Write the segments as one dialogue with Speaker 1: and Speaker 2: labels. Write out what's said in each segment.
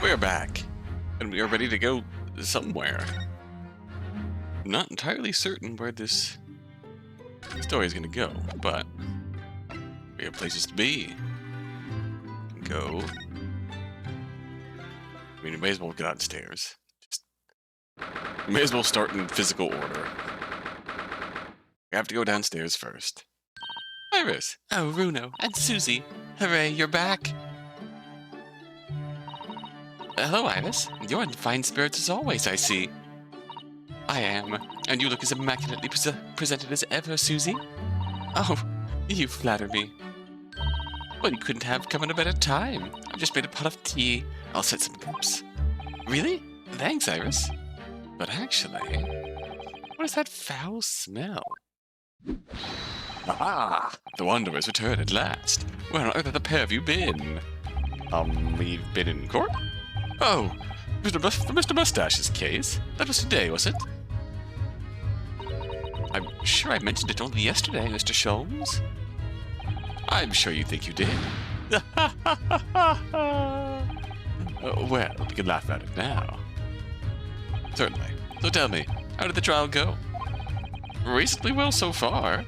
Speaker 1: We're back, and we are ready to go somewhere. Not entirely certain where this story is going to go, but we have places to be. Go. I mean, we may as well get downstairs. We may as well start in physical order. We have to go downstairs first. Iris!
Speaker 2: Oh, Runo and Susie. Hooray, you're back. Hello, Iris. You're in fine spirits as always, I see. I am. And you look as immaculately presented as ever, Susie. Oh, you flatter me. Well, you couldn't have come at a better time. I've just made a pot of tea. I'll set some cups. Really? Thanks, Iris. But actually, what is that foul smell?
Speaker 1: Aha! The Wanderers return at last. Where on earth have the pair of you been? We've been in court? Oh, Mr. Mustache's case? That was today, was it?
Speaker 2: I'm sure I mentioned it only yesterday, Mr. Sholmes.
Speaker 1: I'm sure you think you did. Well, we can laugh at it now. Certainly. So tell me, how did the trial go?
Speaker 2: Reasonably well so far.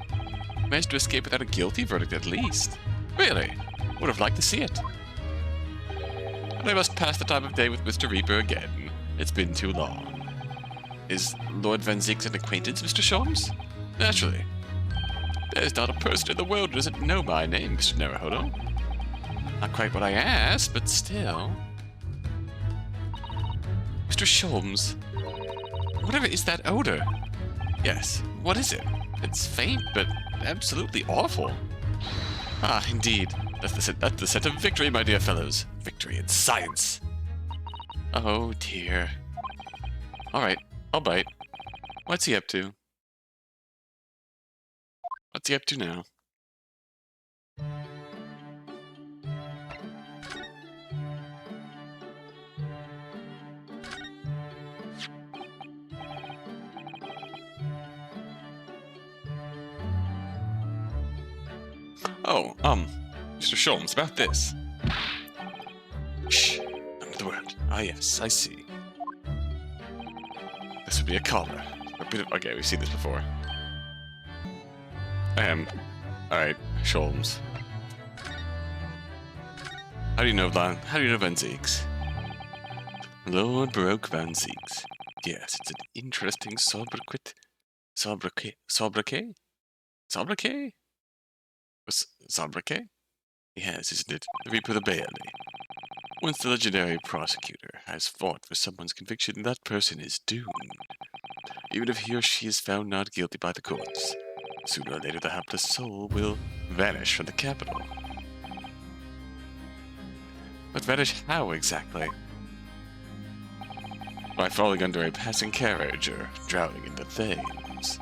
Speaker 2: Managed to escape without a guilty verdict at least.
Speaker 1: Really? Would have liked to see it. And I must pass the time of day with Mr. Reaper again. It's been too long.
Speaker 2: Is Lord Van Zieks an acquaintance, Mr. Sholmes?
Speaker 1: Naturally. There's not a person in the world who doesn't know my name, Mr. Naruhodo.
Speaker 2: Not quite what I asked, but still. Mr. Sholmes, whatever is that odor?
Speaker 1: Yes,
Speaker 2: what is it? It's faint, but absolutely awful.
Speaker 1: Ah, indeed. That's the scent of victory, my dear fellows. Victory in science.
Speaker 2: Oh, dear.
Speaker 1: All right, I'll bite. What's he up to? What's he up to now? Oh, Mr. Sholmes, about this. Shh, none of the word. Ah, yes, I see. This would be a collar. Okay, we've seen this before. Alright, Sholmes. How do you know Van Zieks?
Speaker 2: Lord Baroque Van Zieks.
Speaker 1: Yes, it's an interesting sobriquet. Sobriquet? Sobriquet? Yes, isn't it? The Reaper of the Bailey. Once the legendary prosecutor has fought for someone's conviction, that person is doomed. Even if he or she is found not guilty by the courts, sooner or later the hapless soul will vanish from the capital. But vanish how exactly? By falling under a passing carriage or drowning in the Thames,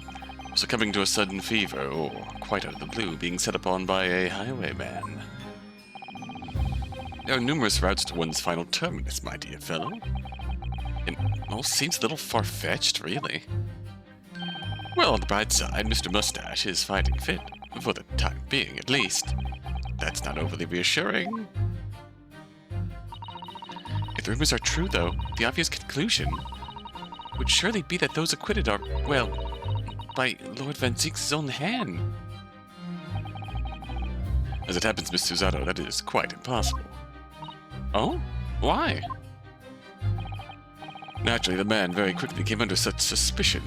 Speaker 1: succumbing to a sudden fever, or, quite out of the blue, being set upon by a highwayman. There are numerous routes to one's final terminus, my dear fellow. It all seems a little far-fetched, really. Well, on the bright side, Mr. Mustache is finding fit, for the time being at least. That's not overly reassuring.
Speaker 2: If the rumors are true, though, the obvious conclusion would surely be that those acquitted are, well, by Lord Van Zieks' own hand.
Speaker 1: As it happens, Miss Susato, that is quite impossible.
Speaker 2: Oh? Why?
Speaker 1: Naturally, the man very quickly came under such suspicion.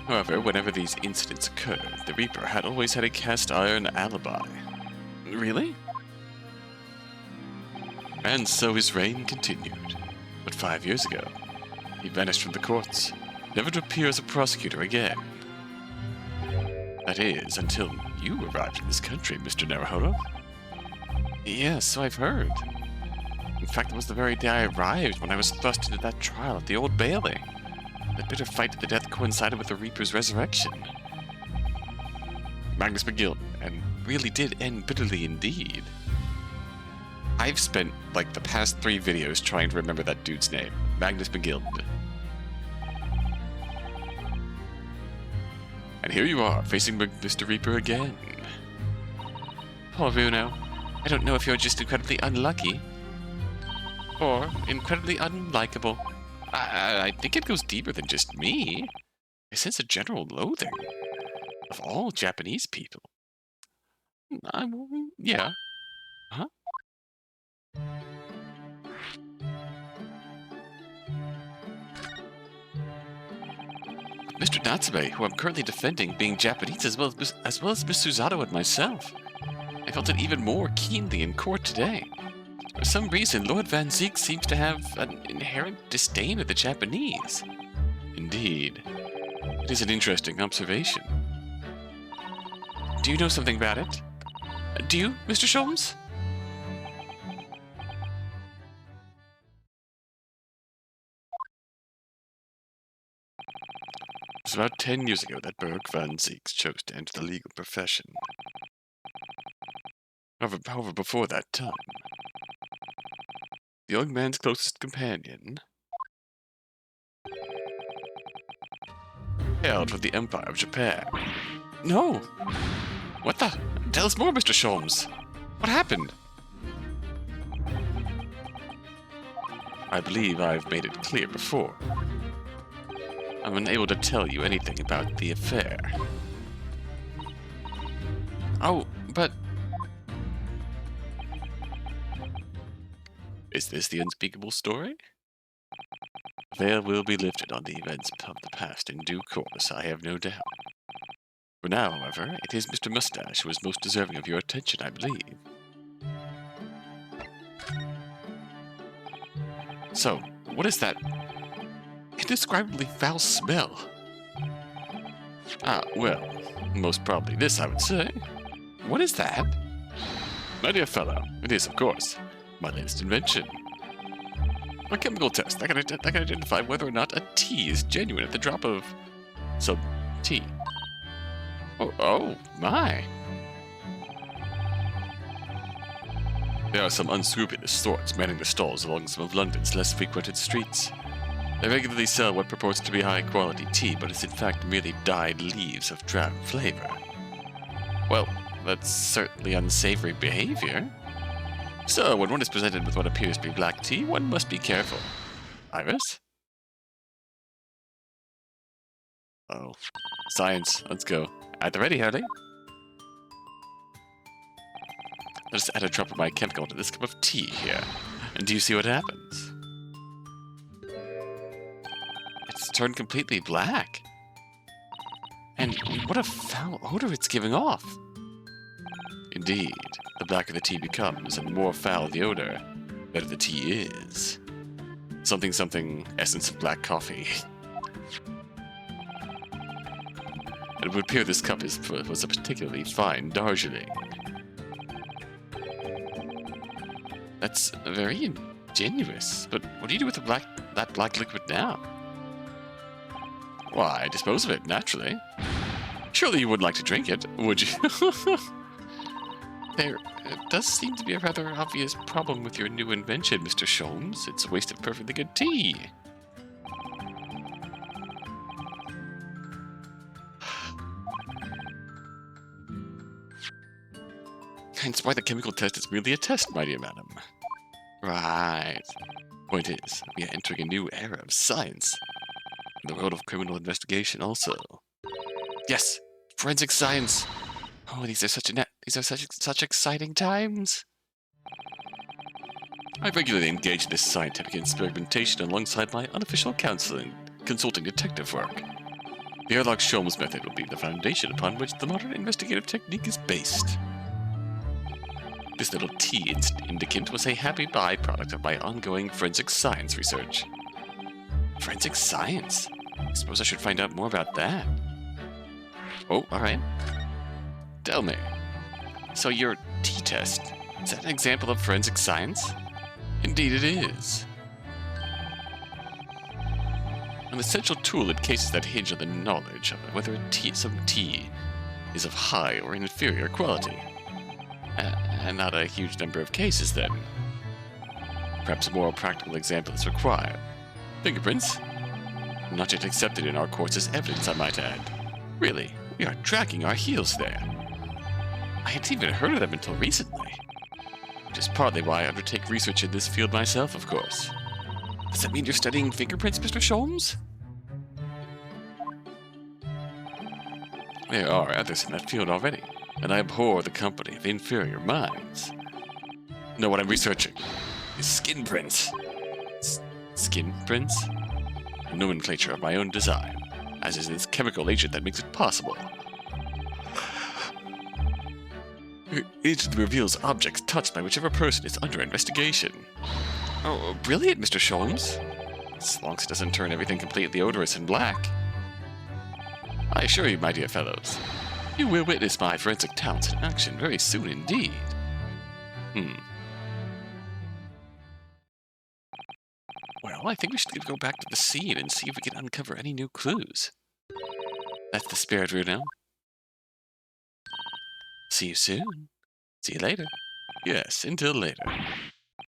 Speaker 1: However, whenever these incidents occurred, the Reaper had always had a cast-iron alibi.
Speaker 2: Really?
Speaker 1: And so his reign continued. But 5 years ago, he vanished from the courts, never to appear as a prosecutor again. That is, until you arrived in this country, Mr. Naruhodo.
Speaker 2: Yes, so I've heard. In fact, it was the very day I arrived when I was thrust into that trial at the Old Bailey. That bitter fight to the death coincided with the Reaper's resurrection.
Speaker 1: Magnus McGill, and
Speaker 2: really did end bitterly indeed. I've spent, like, the past 3 videos trying to remember that dude's name.
Speaker 1: Magnus McGill. And here you are, facing Mr. Reaper again.
Speaker 2: Poor Runo. I don't know if you're just incredibly unlucky. or incredibly unlikable. I think it goes deeper than just me. I sense a general loathing of all Japanese people. Yeah. Huh? Mr. Natsume, who I'm currently defending, being Japanese as well as Miss Susato and myself. I felt it even more keenly in court today. For some reason, Lord Van Zeek seems to have an inherent disdain of the Japanese. Indeed. It is an interesting observation. Do you know something about it? Do you, Mr. Sholmes?
Speaker 1: It was about 10 years ago that Berg Van Zeek chose to enter the legal profession. However, before that time, the young man's closest companion hailed from the Empire of Japan.
Speaker 2: No. What the? Tell us more, Mr. Sholmes. What happened?
Speaker 1: I believe I've made it clear before. I'm unable to tell you anything about the affair.
Speaker 2: Oh, but...
Speaker 1: Is this the unspeakable story? The veil will be lifted on the events of the past in due course, I have no doubt. For now, however, it is Mr. Mustache who is most deserving of your attention, I believe.
Speaker 2: So, what is that indescribably foul smell?
Speaker 1: Well, most probably this, I would say.
Speaker 2: What is that?
Speaker 1: My dear fellow, it is, of course, my latest invention. A chemical test that can identify whether or not a tea is genuine at the drop of some tea.
Speaker 2: Oh my.
Speaker 1: There are some unscrupulous sorts manning the stalls along some of London's less frequented streets. They regularly sell what purports to be high-quality tea, but is in fact merely dyed leaves of drab flavor.
Speaker 2: Well, that's certainly unsavory behavior.
Speaker 1: So, when one is presented with what appears to be black tea, one must be careful. Iris? Oh. Science, let's go.
Speaker 2: At the ready, Harley.
Speaker 1: Let's add a drop of my chemical to this cup of tea here. And do you see what happens?
Speaker 2: It's turned completely black. And what a foul odor it's giving off.
Speaker 1: Indeed. The blacker the tea becomes, and the more foul the odor, the better the tea is. Something, essence of black coffee. It would appear this cup was a particularly fine Darjeeling.
Speaker 2: That's very ingenious, but what do you do with that black liquid now?
Speaker 1: Why, dispose of it, naturally. Surely you wouldn't like to drink it, would you?
Speaker 2: There does seem to be a rather obvious problem with your new invention, Mr. Sholmes. It's a waste of perfectly good tea.
Speaker 1: Hence why the chemical test is merely a test, my dear madam.
Speaker 2: Right.
Speaker 1: Point is, we are entering a new era of science. In the world of criminal investigation also.
Speaker 2: Yes, forensic science. Oh, these are such exciting times.
Speaker 1: I regularly engage in this scientific experimentation alongside my unofficial consulting detective work. The Airlock Sholmes method will be the foundation upon which the modern investigative technique is based. This little tea indicant was a happy byproduct of my ongoing forensic science research.
Speaker 2: Forensic science? I suppose I should find out more about that. Oh, alright. Tell me. So your T-test, is that an example of forensic science?
Speaker 1: Indeed it is. An essential tool in cases that hinge on the knowledge of whether some tea is of high or inferior quality. And not a huge number of cases, then. Perhaps a more practical example is required. Fingerprints? Not yet accepted in our courts as evidence, I might add. Really, we are dragging our heels there.
Speaker 2: I hadn't even heard of them until recently.
Speaker 1: which is partly why I undertake research in this field myself, of course.
Speaker 2: Does that mean you're studying fingerprints, Mr. Sholmes?
Speaker 1: There are others in that field already, and I abhor the company of inferior minds. No, what I'm researching is skin prints. Skin prints? A nomenclature of my own design, as is this chemical agent that makes it possible. Your agent reveals objects touched by whichever person is under investigation.
Speaker 2: Oh, brilliant, Mr. Sholmes.
Speaker 1: As long as it doesn't turn everything completely odorous and black. I assure you, my dear fellows, you will witness my forensic talents in action very soon indeed.
Speaker 2: Well, I think we should go back to the scene and see if we can uncover any new clues. That's the spirit, Runo. See you soon. See you later.
Speaker 1: Yes, until later.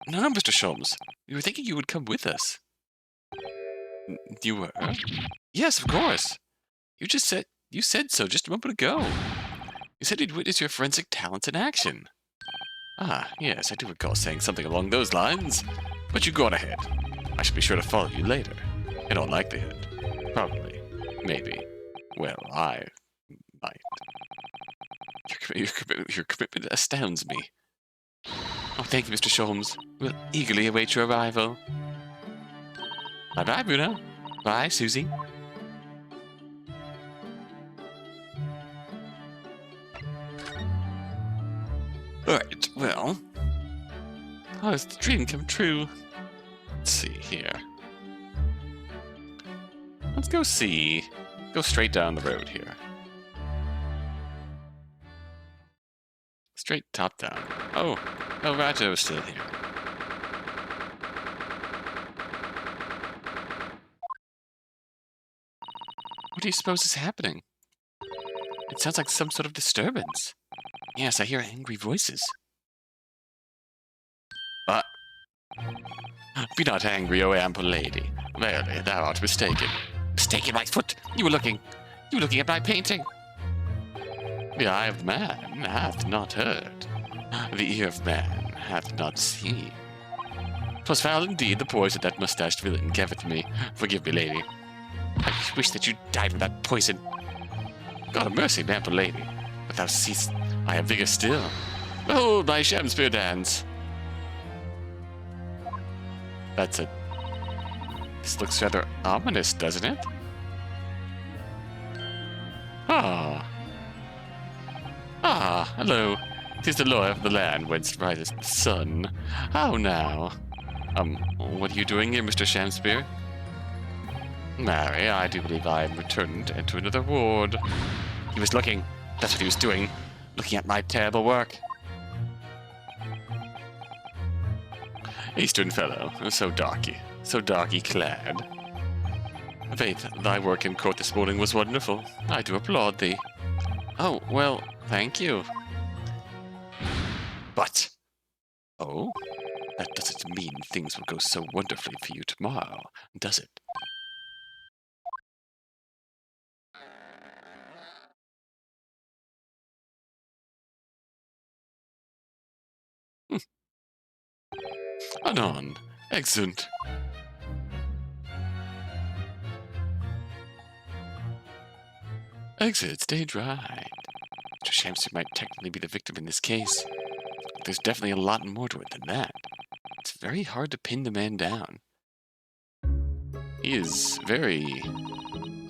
Speaker 2: No, Mr. Sholmes. We were thinking you would come with us.
Speaker 1: You were?
Speaker 2: Yes, of course. You said so just a moment ago. You said you'd witness your forensic talents in action.
Speaker 1: Ah, yes, I do recall saying something along those lines. But you go on ahead. I shall be sure to follow you later. In all likelihood. Probably. Maybe. Well, I might.
Speaker 2: Your commitment astounds me. Oh, thank you, Mr. Sholmes. We'll eagerly await your arrival. Bye-bye, Bruno. Bye, Susie. Alright, well... How has the dream come true?
Speaker 1: Let's see here.
Speaker 2: Let's go see.
Speaker 1: Go straight down the road here. Straight top down. Oh, Rajo is still here.
Speaker 2: What do you suppose is happening? It sounds like some sort of disturbance. Yes, I hear angry voices.
Speaker 1: Be not angry, O ample lady. Verily, thou art mistaken.
Speaker 2: Mistaken, my foot! You were looking at my painting!
Speaker 1: The eye of man hath not heard. The ear of man hath not seen. 'Twas foul indeed the poison that mustached villain gaveth me. Forgive me, lady.
Speaker 2: I wish that you died of that poison.
Speaker 1: God of mercy, ample lady. But thou seest I have vigor still. Behold my Shakespeare dance. This looks rather ominous, doesn't it? Ah, hello. 'Tis the lawyer of the land whence rises the sun. How now? What are you doing here, Mr. Shamspeare? Marry, I do believe I am returning to enter another ward.
Speaker 2: He was looking. That's what he was doing. Looking at my terrible work.
Speaker 1: Eastern fellow, so darky clad. Faith, thy work in court this morning was wonderful. I do applaud thee.
Speaker 2: Oh, well, thank you.
Speaker 1: But, oh, that doesn't mean things will go so wonderfully for you tomorrow, does it? Anon, excellent. Exit stage right. Mr. Shamspeare might technically be the victim in this case. But there's definitely a lot more to it than that. It's very hard to pin the man down. He is very...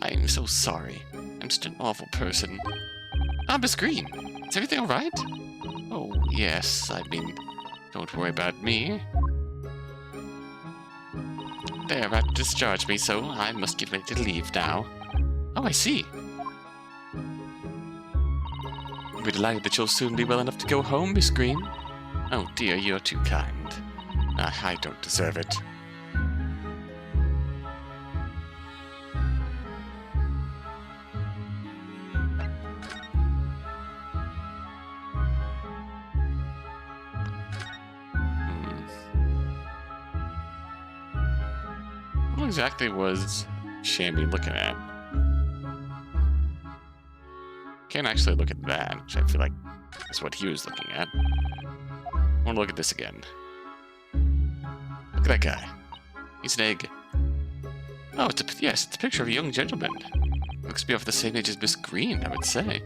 Speaker 1: I am so sorry. I'm such an awful person.
Speaker 2: Miss Green, is everything alright?
Speaker 1: Oh, yes, I mean, don't worry about me.
Speaker 2: They're about to discharge me, so I must get ready to leave now. Oh, I see.
Speaker 1: We're delighted that you'll soon be well enough to go home, Miss Green. Oh dear, you're too kind. I don't deserve it. What exactly was Shammy looking at? Can't actually look at that, which I feel like is what he was looking at. want to look at this again. Look at that guy. He's an egg. Oh, it's a picture of a young gentleman. Looks to be of the same age as Miss Green, I would say.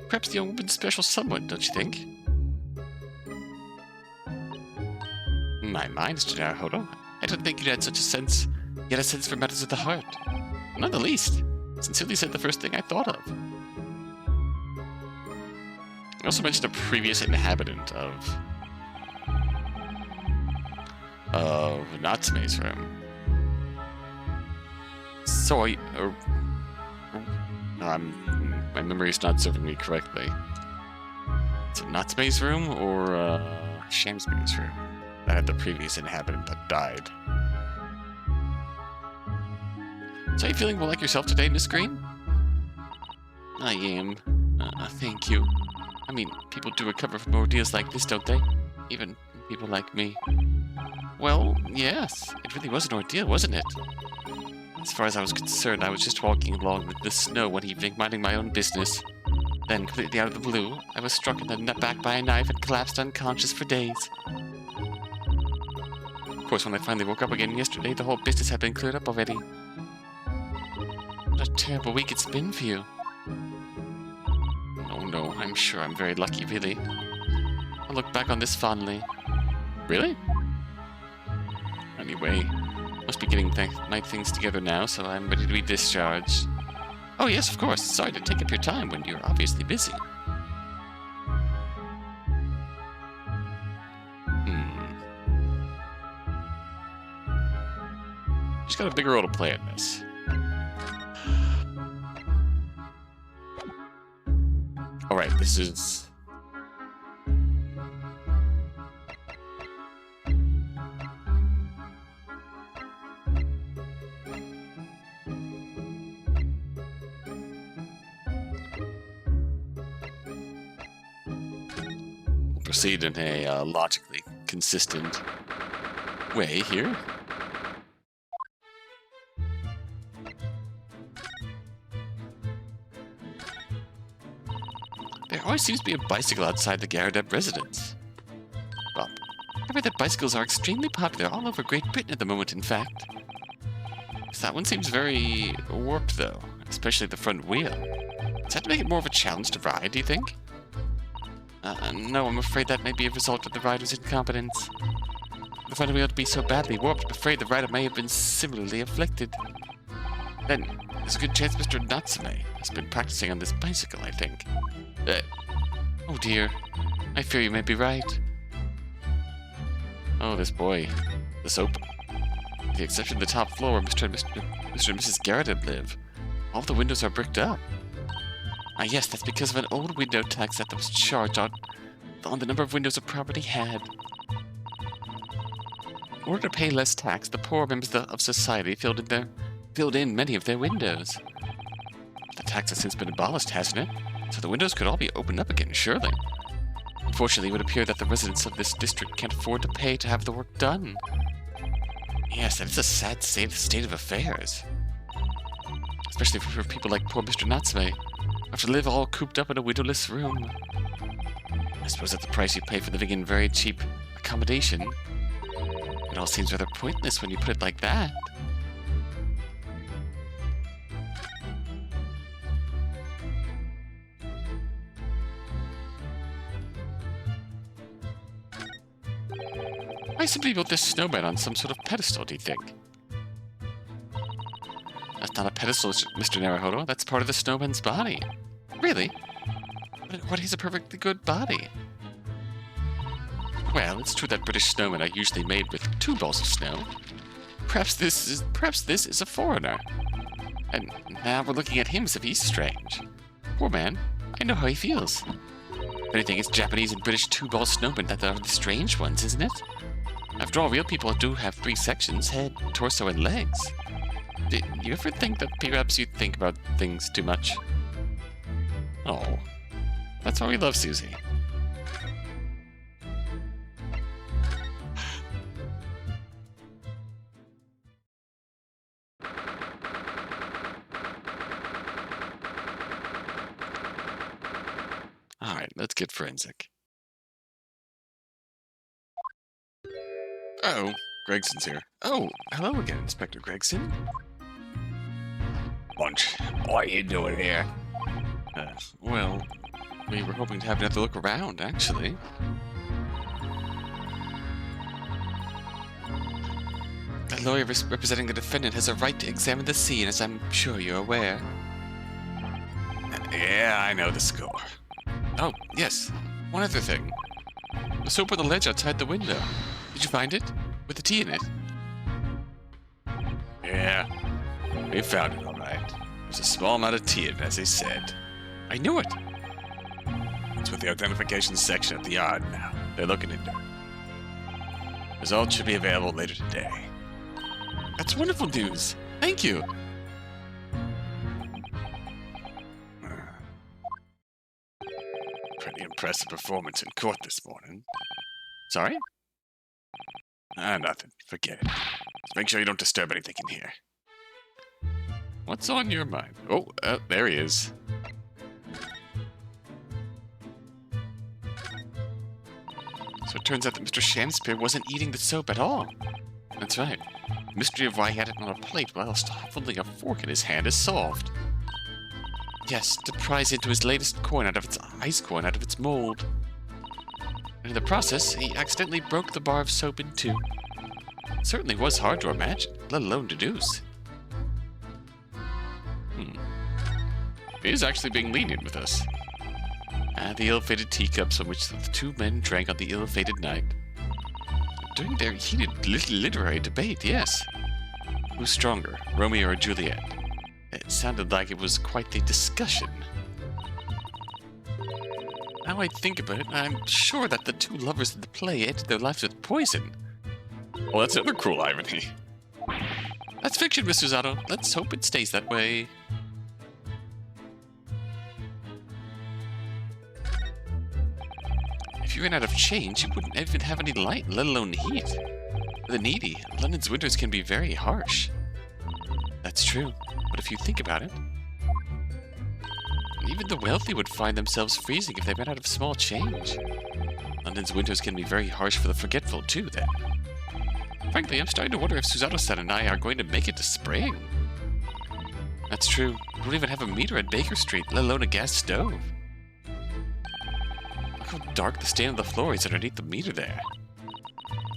Speaker 1: Perhaps the young woman's special someone, don't you think? My mind, Mr. Naruhodo. I don't think you had such a sense. You had a sense for matters of the heart. Not the least. Sincerely said the first thing I thought of. I also mentioned a previous inhabitant of Natsume's room. So my memory's not serving me correctly. Is it Natsume's room or Shamsby's room that had the previous inhabitant that died? So are you feeling more like yourself today, Miss Green? I am. Thank you. I mean, people do recover from ordeals like this, don't they? Even people like me. Well, yes. It really was an ordeal, wasn't it? As far as I was concerned, I was just walking along with the snow one evening, minding my own business. Then, completely out of the blue, I was struck in the back by a knife and collapsed unconscious for days. Of course, when I finally woke up again yesterday, the whole business had been cleared up already. What a terrible week it's been for you. Oh no, I'm sure I'm very lucky, really. I look back on this fondly. Really? Anyway, must be getting night things together now, so I'm ready to be discharged. Oh yes, of course. Sorry to take up your time when you're obviously busy. She's got a bigger role to play in this. Alright, this is... We'll proceed in a logically consistent way here. There always seems to be a bicycle outside the Garradeb residence. Well, I read that bicycles are extremely popular all over Great Britain at the moment, in fact. That one seems very warped, though, especially the front wheel. Does that make it more of a challenge to ride, do you think? No, I'm afraid that may be a result of the rider's incompetence. The front wheel to be so badly warped, I'm afraid the rider may have been similarly afflicted. Then, there's a good chance Mr. Natsume has been practicing on this bicycle, I think. Oh dear. I fear you may be right. Oh, this boy. The soap. With the exception of the top floor where Mr. and Mrs. Garradeb live, all the windows are bricked up. Ah yes, that's because of an old window tax that was charged on the number of windows a property had. In order to pay less tax, the poor members of society filled in many of their windows. The tax has since been abolished, hasn't it? So the windows could all be opened up again, surely. Unfortunately, it would appear that the residents of this district can't afford to pay to have the work done. Yes, that is a sad state of affairs. Especially for people like poor Mr. Natsume, who have to live all cooped up in a windowless room. I suppose that's the price you pay for living in very cheap accommodation. It all seems rather pointless when you put it like that. Why simply built this snowman on some sort of pedestal, do you think? That's not a pedestal, Mr. Naruhodo. That's part of the snowman's body. Really? What is a perfectly good body? Well, it's true that British snowmen are usually made with 2 balls of snow. Perhaps this is a foreigner. And now we're looking at him as if he's strange. Poor man. I know how he feels. If anything, it's Japanese and British 2-ball snowmen that are the strange ones, isn't it? After all, real people do have 3 sections, head, torso, and legs. Do you ever think that perhaps you think about things too much? Oh, that's why we love Susie. Alright, let's get forensic. Oh, Gregson's here.
Speaker 2: Oh, hello again, Inspector Gregson.
Speaker 1: Bunch, what are you doing here?
Speaker 2: Well, we were hoping to have another look around, actually. A lawyer representing the defendant has a right to examine the scene, as I'm sure you're aware.
Speaker 1: Yeah, I know the score.
Speaker 2: Oh, yes. One other thing. The soap on the ledge outside the window. Did you find it? With the tea in it?
Speaker 1: Yeah, we found it all right. There's a small amount of tea in it, as he said.
Speaker 2: I knew it.
Speaker 1: It's with the identification section at the yard now. They're looking into it. Results should be available later today.
Speaker 2: That's wonderful news. Thank you.
Speaker 1: Pretty impressive performance in court this morning.
Speaker 2: Sorry?
Speaker 1: Nothing. Forget it. Just make sure you don't disturb anything in here.
Speaker 2: What's on your mind? Oh, there he is. So it turns out that Mr. Shakespeare wasn't eating the soap at all. That's right. The mystery of why he had it on a plate whilst holding a fork in his hand is solved. Yes, to prise into his latest coin out of its ice coin out of its mold. And in the process, he accidentally broke the bar of soap in two. It certainly was hard to imagine, let alone deduce. He is actually being lenient with us. The ill-fated teacups on which the two men drank on the ill-fated night. During their heated literary debate, yes. Who's stronger, Romeo or Juliet? It sounded like it was quite the discussion. Now I think about it, I'm sure that the two lovers in the play ended their lives with poison.
Speaker 1: Well, that's another cruel irony.
Speaker 2: That's fiction, Mr. Zato. Let's hope it stays that way. If you ran out of change, you wouldn't even have any light, let alone heat. For the needy, London's winters can be very harsh. That's true, but if you think about it, even the wealthy would find themselves freezing if they ran out of small change. London's winters can be very harsh for the forgetful, too, then. Frankly, I'm starting to wonder if Susato-san and I are going to make it to spring. That's true. We don't even have a meter at Baker Street, let alone a gas stove. Look how dark the stain of the floor is underneath the meter there.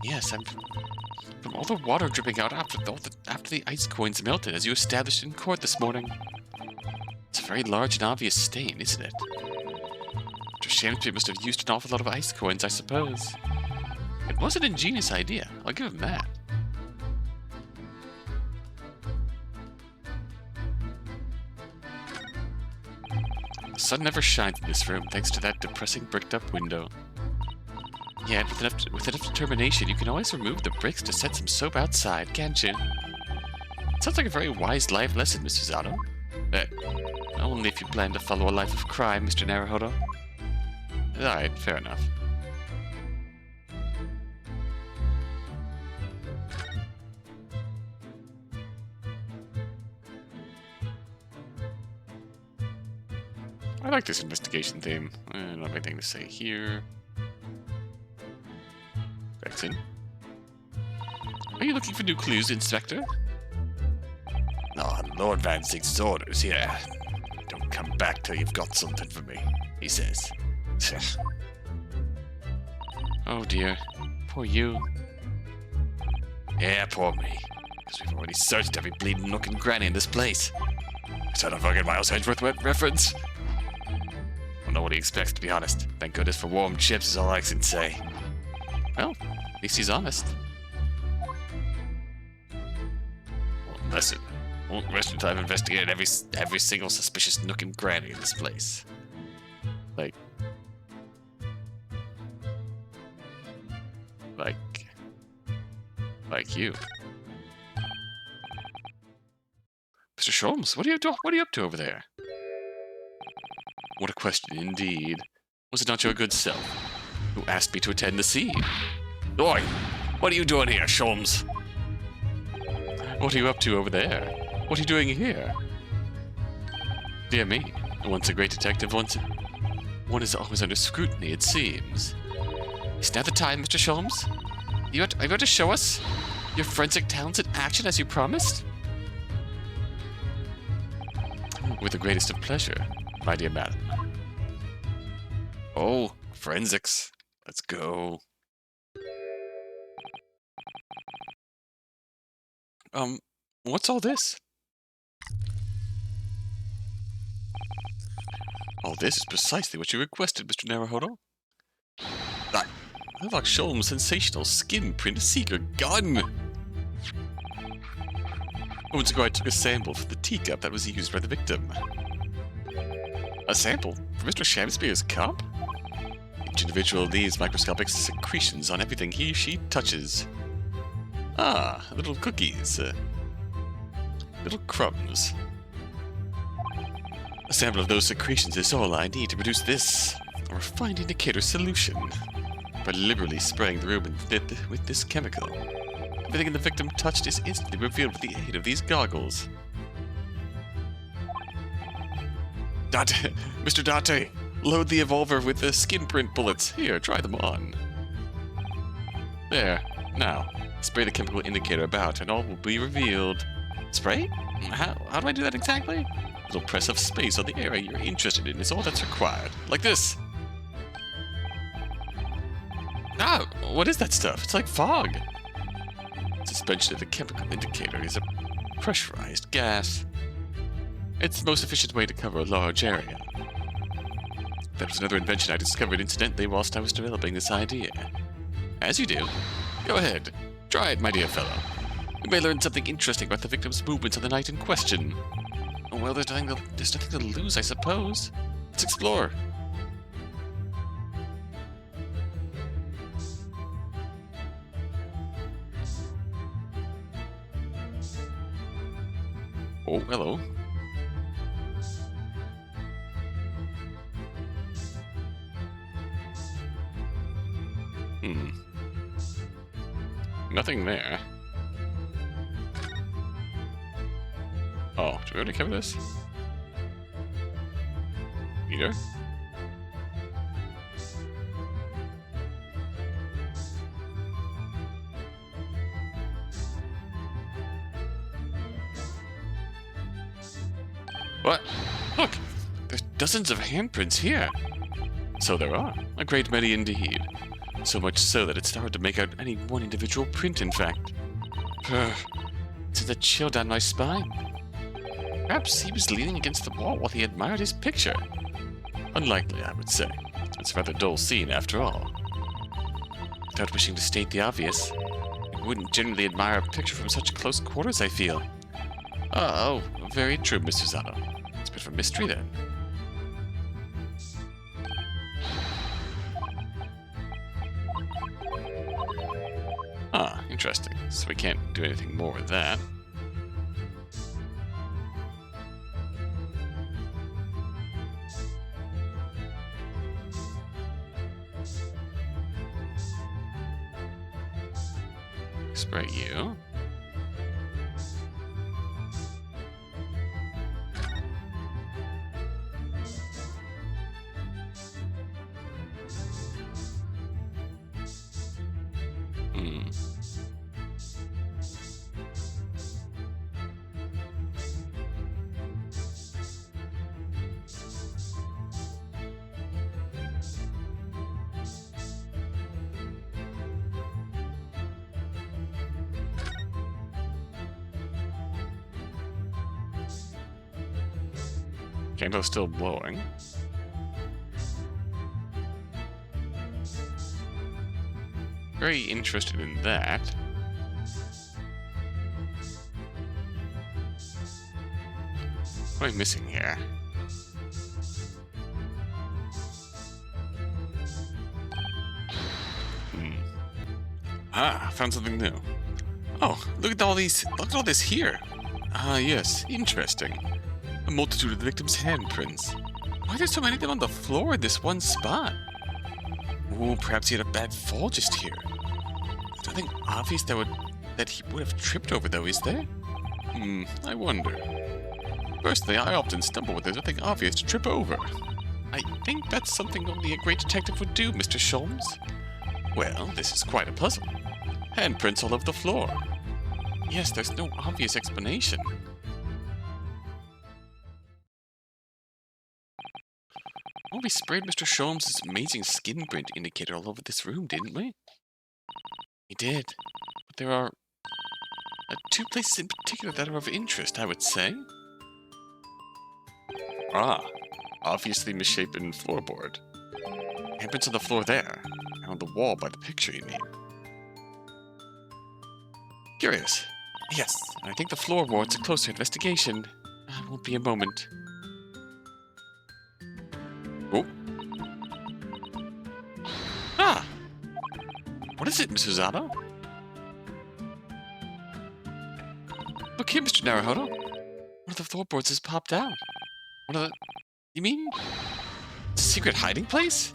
Speaker 2: Yes, from all the water dripping out after the ice coins melted, as you established in court this morning. It's a very large and obvious stain, isn't it? Mr. Shakespeare must have used an awful lot of ice coins, I suppose. It was an ingenious idea, I'll give him that. The sun never shines in this room, thanks to that depressing bricked-up window. Yet, with enough determination, you can always remove the bricks to set some soap outside, can't you? It sounds like a very wise life lesson, Mr. Zato. Only if you plan to follow a life of crime, Mr. Naruhodo. Alright, fair enough. I like this investigation theme. I don't have anything to say here. Gregson? Are you looking for new clues, Inspector?
Speaker 1: Oh, Lord Van Zig's orders, yeah. Don't come back till you've got something for me, he says.
Speaker 2: Oh dear. Poor you.
Speaker 1: Yeah, poor me. Because we've already searched every bleeding nook and cranny in this place. Is that a fucking Miles Edgeworth reference? I don't know what he expects, to be honest. Thank goodness for warm chips is all I can say.
Speaker 2: Well, at least he's honest.
Speaker 1: Well, listen. Won't rest until I've investigated every single suspicious nook and cranny in this place. Like you.
Speaker 2: Mr. Sholmes, what are you up to over there? What a question indeed. Was it not your good self who asked me to attend the scene?
Speaker 1: Oi! What are you doing here, Sholmes?
Speaker 2: What are you up to over there? What are you doing here? Dear me, once a great detective, one is always under scrutiny, it seems. Is now the time, Mr. Sholmes? are you going to show us your forensic talents in action as you promised?
Speaker 1: With the greatest of pleasure, my dear madam. Oh, forensics. Let's go. What's all this? All this is precisely what you requested, Mr. Naruhodo. That Sherlock Sholmes' sensational skin print seeker gun! Moments ago I took a sample from the teacup that was used by the victim. A sample from Mr. Shamspeare's cup? Each individual leaves microscopic secretions on everything he or she touches. Ah, little cookies. Little crumbs. A sample of those secretions is all I need to produce this refined indicator solution. By liberally spraying the room with this chemical, everything the victim touched is instantly revealed with the aid of these goggles. Date, Mr. Date, load the evolver with the skin print bullets. Here, try them on. There. Now, spray the chemical indicator about and all will be revealed. Spray? How do I do that exactly? A little press of space on the area you're interested in is all that's required. Like this. Ah, what is that stuff? It's like fog. Suspension of the chemical indicator is a pressurized gas. It's the most efficient way to cover a large area. That was another invention I discovered incidentally whilst I was developing this idea. As you do, go ahead. Try it, my dear fellow. You may learn something interesting about the victim's movements on the night in question. Well, there's nothing to lose, I suppose. Let's explore. Oh, hello. Nothing there. Oh, do we already cover this? Either? What? Look! There's dozens of handprints here! So there are. A great many indeed. So much so that it's hard to make out any one individual print, in fact. Sends a chill down my spine. Perhaps he was leaning against the wall while he admired his picture. Unlikely, I would say. It's a rather dull scene, after all. Without wishing to state the obvious, you wouldn't generally admire a picture from such close quarters, I feel. Oh, very true, Mr. Zano. It's a bit of a mystery, then. Ah, interesting. So we can't do anything more with that. Spray you. Candle's still blowing. Very interested in that. What am I missing here? Ah, found something new. Oh, look at all all this here. Ah, yes, interesting. A multitude of the victim's handprints. Why are there so many of them on the floor in this one spot? Ooh, perhaps he had a bad fall just here. There's nothing obvious that he would have tripped over, though, is there? I wonder. Personally, I often stumble when there's nothing obvious to trip over. I think that's something only a great detective would do, Mr. Sholmes. Well, this is quite a puzzle. Handprints all over the floor.
Speaker 2: Yes, there's no obvious explanation. Well, we sprayed Mr. Sholmes' amazing skin print indicator all over this room, didn't we? We did. But there are two places in particular that are of interest, I would say.
Speaker 1: Ah, obviously misshapen floorboard. Handprints on the floor there, and on the wall by the picture, you mean?
Speaker 2: Curious. Yes, I think the floor warrants a closer investigation. Won't be a moment.
Speaker 1: Oh.
Speaker 2: Ah! What is it, Miss Uzano? Look here, Mr. Naruhodo. One of the floorboards has popped out. One of the... You mean... It's a secret hiding place?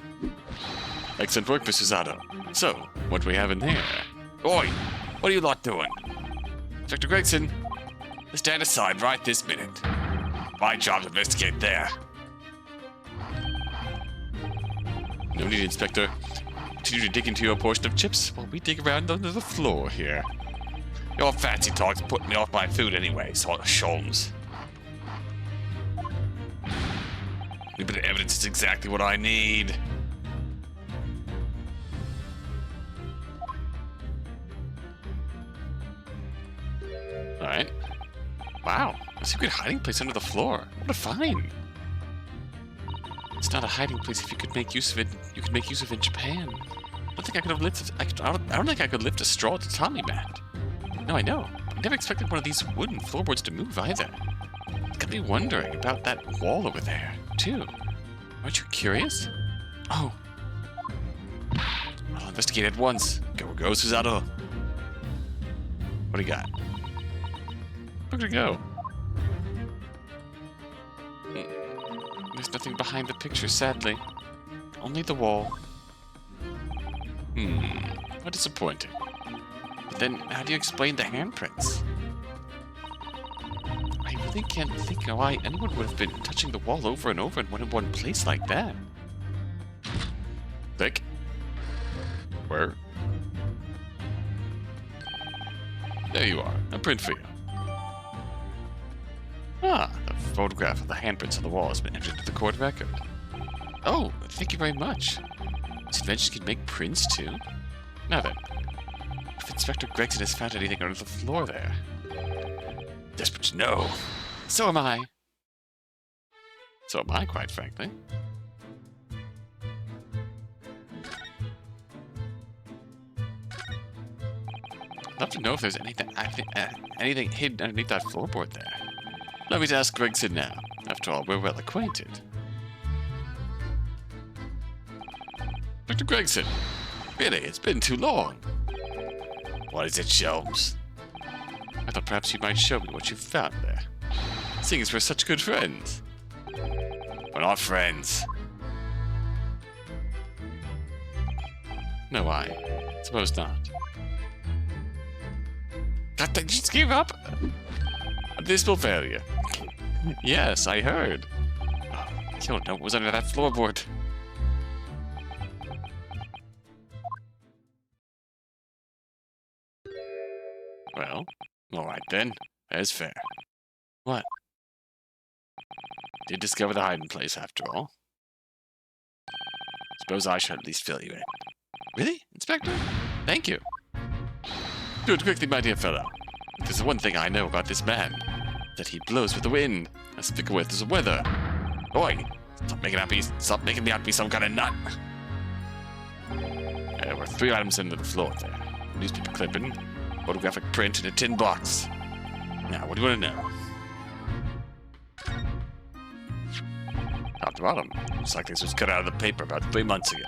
Speaker 1: Excellent work, Mr. Zato. So, what do we have in there?
Speaker 2: Oi! What are you lot doing? Inspector Gregson, stand aside right this minute. My job's to investigate there.
Speaker 1: No need, Inspector. Continue to dig into your portion of chips while we dig around under the floor here.
Speaker 2: Your fancy talk's putting me off my food anyway, sort of Sholmes. A bit of evidence is exactly what I need.
Speaker 1: Alright.
Speaker 2: Wow, a secret hiding place under the floor. What a find! It's not a hiding place if you could make use of it. You could make use of it in Japan. I don't think I could have lifted. I don't think I could lift a straw to Tommy mat. No, I know. I never expected one of these wooden floorboards to move either. It's got me wondering about that wall over there too. Aren't you curious? Oh. I'll investigate at once.
Speaker 1: Go, Susato. What do you got?
Speaker 2: Where'd it go? There's nothing behind the picture, sadly. Only the wall.
Speaker 1: How disappointing.
Speaker 2: But then, how do you explain the handprints? I really can't think of why anyone would have been touching the wall over and over in one place like that.
Speaker 1: Vic? Where? There you are. A print for you.
Speaker 2: Ah, the photograph of the handprints on the wall has been entered into the court record. Oh, thank you very much. These inventions can make prints too. Now then, if Inspector Gregson has found anything under the floor there. Desperate to know. So am I.
Speaker 1: So am I, quite frankly.
Speaker 2: I'd love to know if there's anything hidden underneath that floorboard there.
Speaker 1: Let me ask Gregson now. After all, we're well acquainted. Dr. Gregson, really, it's been too long.
Speaker 2: What is it, Sholmes?
Speaker 1: I thought perhaps you might show me what you found there. Seeing as we're such good friends.
Speaker 2: We're not friends.
Speaker 1: No, I suppose not.
Speaker 2: Did you just give up?
Speaker 1: Abysmal failure. Yes, I heard.
Speaker 2: You don't know what was under that floorboard.
Speaker 1: Well, alright then. That's fair.
Speaker 2: What?
Speaker 1: Did discover the hiding place after all. Suppose I should at least fill you in.
Speaker 2: Really, Inspector? Thank you.
Speaker 1: Do it quickly, my dear fellow. If there's one thing I know about this man, that he blows with the wind, as fickle with as the weather.
Speaker 2: Oi! Stop making me out to be some kind of nut.
Speaker 1: There were 3 items under the floor there. A newspaper clipping, photographic print, and a tin box. Now, what do you want to know? Top to bottom, looks like this was cut out of the paper about 3 months ago.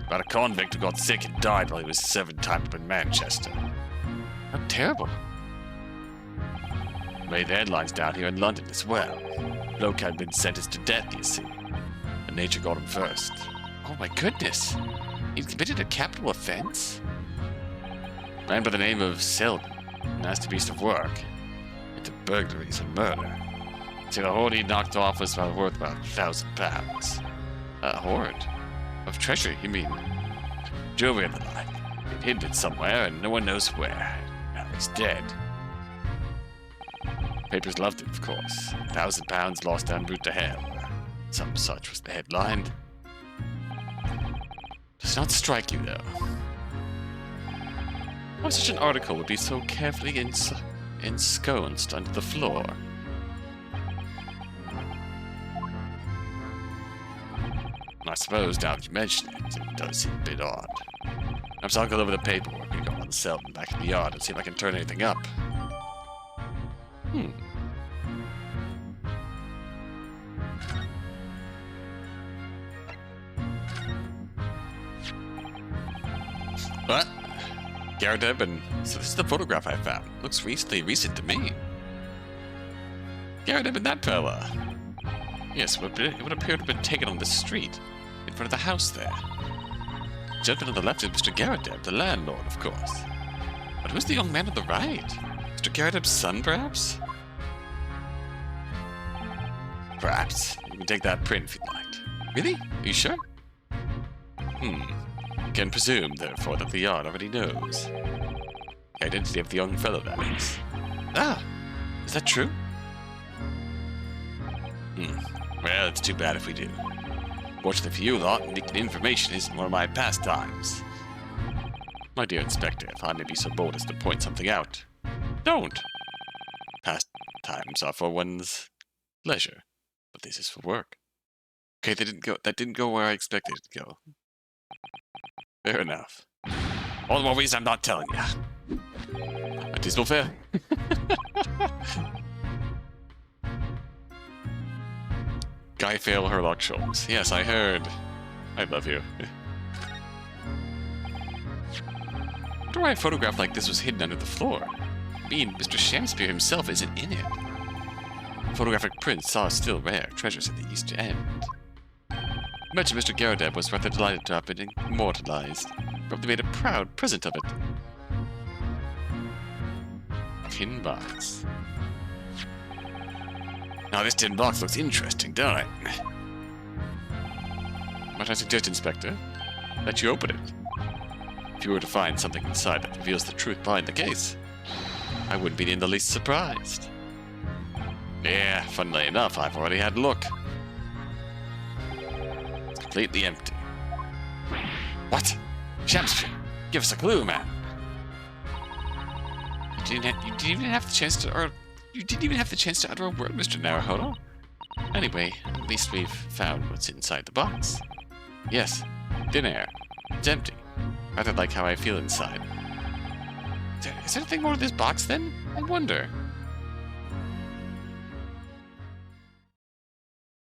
Speaker 1: About a convict who got sick and died while he was serving time up in Manchester.
Speaker 2: How terrible.
Speaker 1: Made the headlines down here in London as well. Bloke had been sentenced to death, you see. And nature got him first.
Speaker 2: Oh my goodness. He'd committed a capital offense?
Speaker 1: Man by the name of Selden, a nasty beast of work. Into burglaries and murder. See, the hoard he knocked off was worth about £1,000.
Speaker 2: A hoard? Of treasure, you mean?
Speaker 1: Jewelry and the like. They've hidden it somewhere, and no one knows where. Now he's dead. Papers loved it, of course. £1,000 lost en route to hell. Some such was the headline. Does not strike you, though. How such an article would be so carefully ensconced under the floor? I suppose, now that you mention it, it does seem a bit odd. Perhaps I'll go over the paperwork and go on the Selden back in the yard and see if I can turn anything up. What? Garadeb, and so this is the photograph I found. Looks recent to me. Garadeb and that fella. Yes, it would appear to have been taken on the street, in front of the house there. The gentleman on the left is Mr. Garadeb, the landlord, of course. But who's the young man on the right? Mr. Garadeb's son, perhaps? Perhaps. You can take that print if you'd like. Really? Are you sure? You can presume, therefore, that the yard already knows. The identity of the young fellow, that is. Ah! Is that true? Well, it's too bad if we do. Fortunately for you lot, leaking information isn't one of my pastimes. My dear Inspector, if I may be so bold as to point something out. Don't! Pastimes are for one's leisure, but this is for work. Okay, that didn't go where I expected it to go. Fair enough. All the more reason I'm not telling you. A dismal fair. Guy Fail Herlock Scholz. Yes, I heard. I love you. I wonder why a photograph like this was hidden under the floor. I mean, Mr. Shamspeare himself isn't in it. Photographic prints are still rare treasures at the East End. Imagine Mr. Garadeb was rather delighted to have been immortalized. Probably made a proud present of it. Tin box. Now this tin box looks interesting, don't it? Might I suggest, Inspector, that you open it? If you were to find something inside that reveals the truth behind the case, I wouldn't be in the least surprised. Yeah, funnily enough, I've already had a look. It's completely empty. What? Shamspeare, give us a clue, man. You didn't even have the chance to utter a word, Mr. Naruhodo. Anyway, at least we've found what's inside the box. Yes, thin air. It's empty. Rather like how I feel inside. Is there anything more to this box, then? I wonder.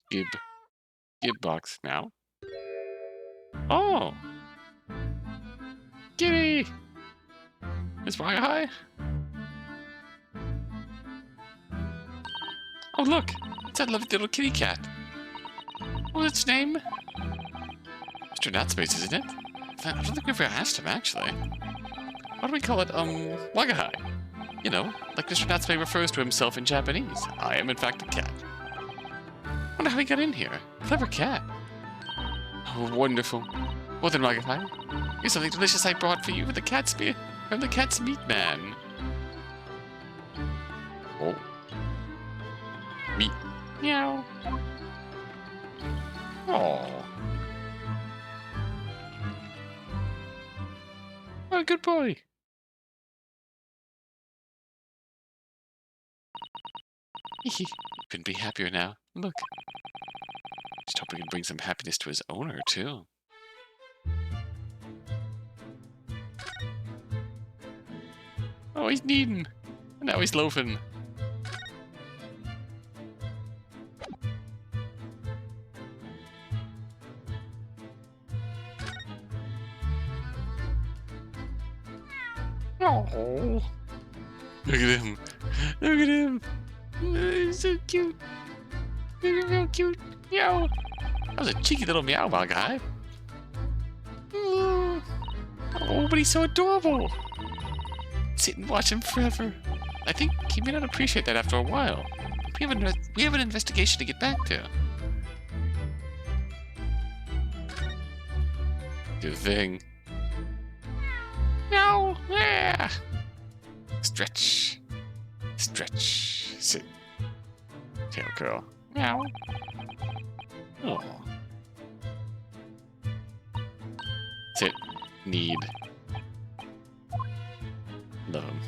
Speaker 1: Gib box now. Oh! Kitty! Miss High? Oh, look! It's that lovely little kitty cat. What's its name? Mr. Natspace, isn't it? I don't think we've ever asked him, actually. Why do we call it, Wagahai? You know, like Mr. Natspace refers to himself in Japanese. I am, in fact, a cat. Wonder how he got in here. Clever cat. Oh, wonderful. Well then, Wagahai, here's something delicious I brought for you from the cat's meat man. Oh. Meat. Meow. Oh. What a good boy. Couldn't be happier now. Look. Just hope we can bring some happiness to his owner, too. Oh, he's kneading. And now he's loafing. Oh. Look at him. Look at him. He's so cute. He's so cute. Meow. That was a cheeky little meow, my guy. Oh, but he's so adorable. Sit and watch him forever. I think he may not appreciate that after a while. We have an investigation to get back to. Do the thing.
Speaker 2: Ah. Stretch. Stretch.
Speaker 1: Sit. Tail curl.
Speaker 2: Meow.
Speaker 1: Oh.
Speaker 2: Sit.
Speaker 1: Need. Love him.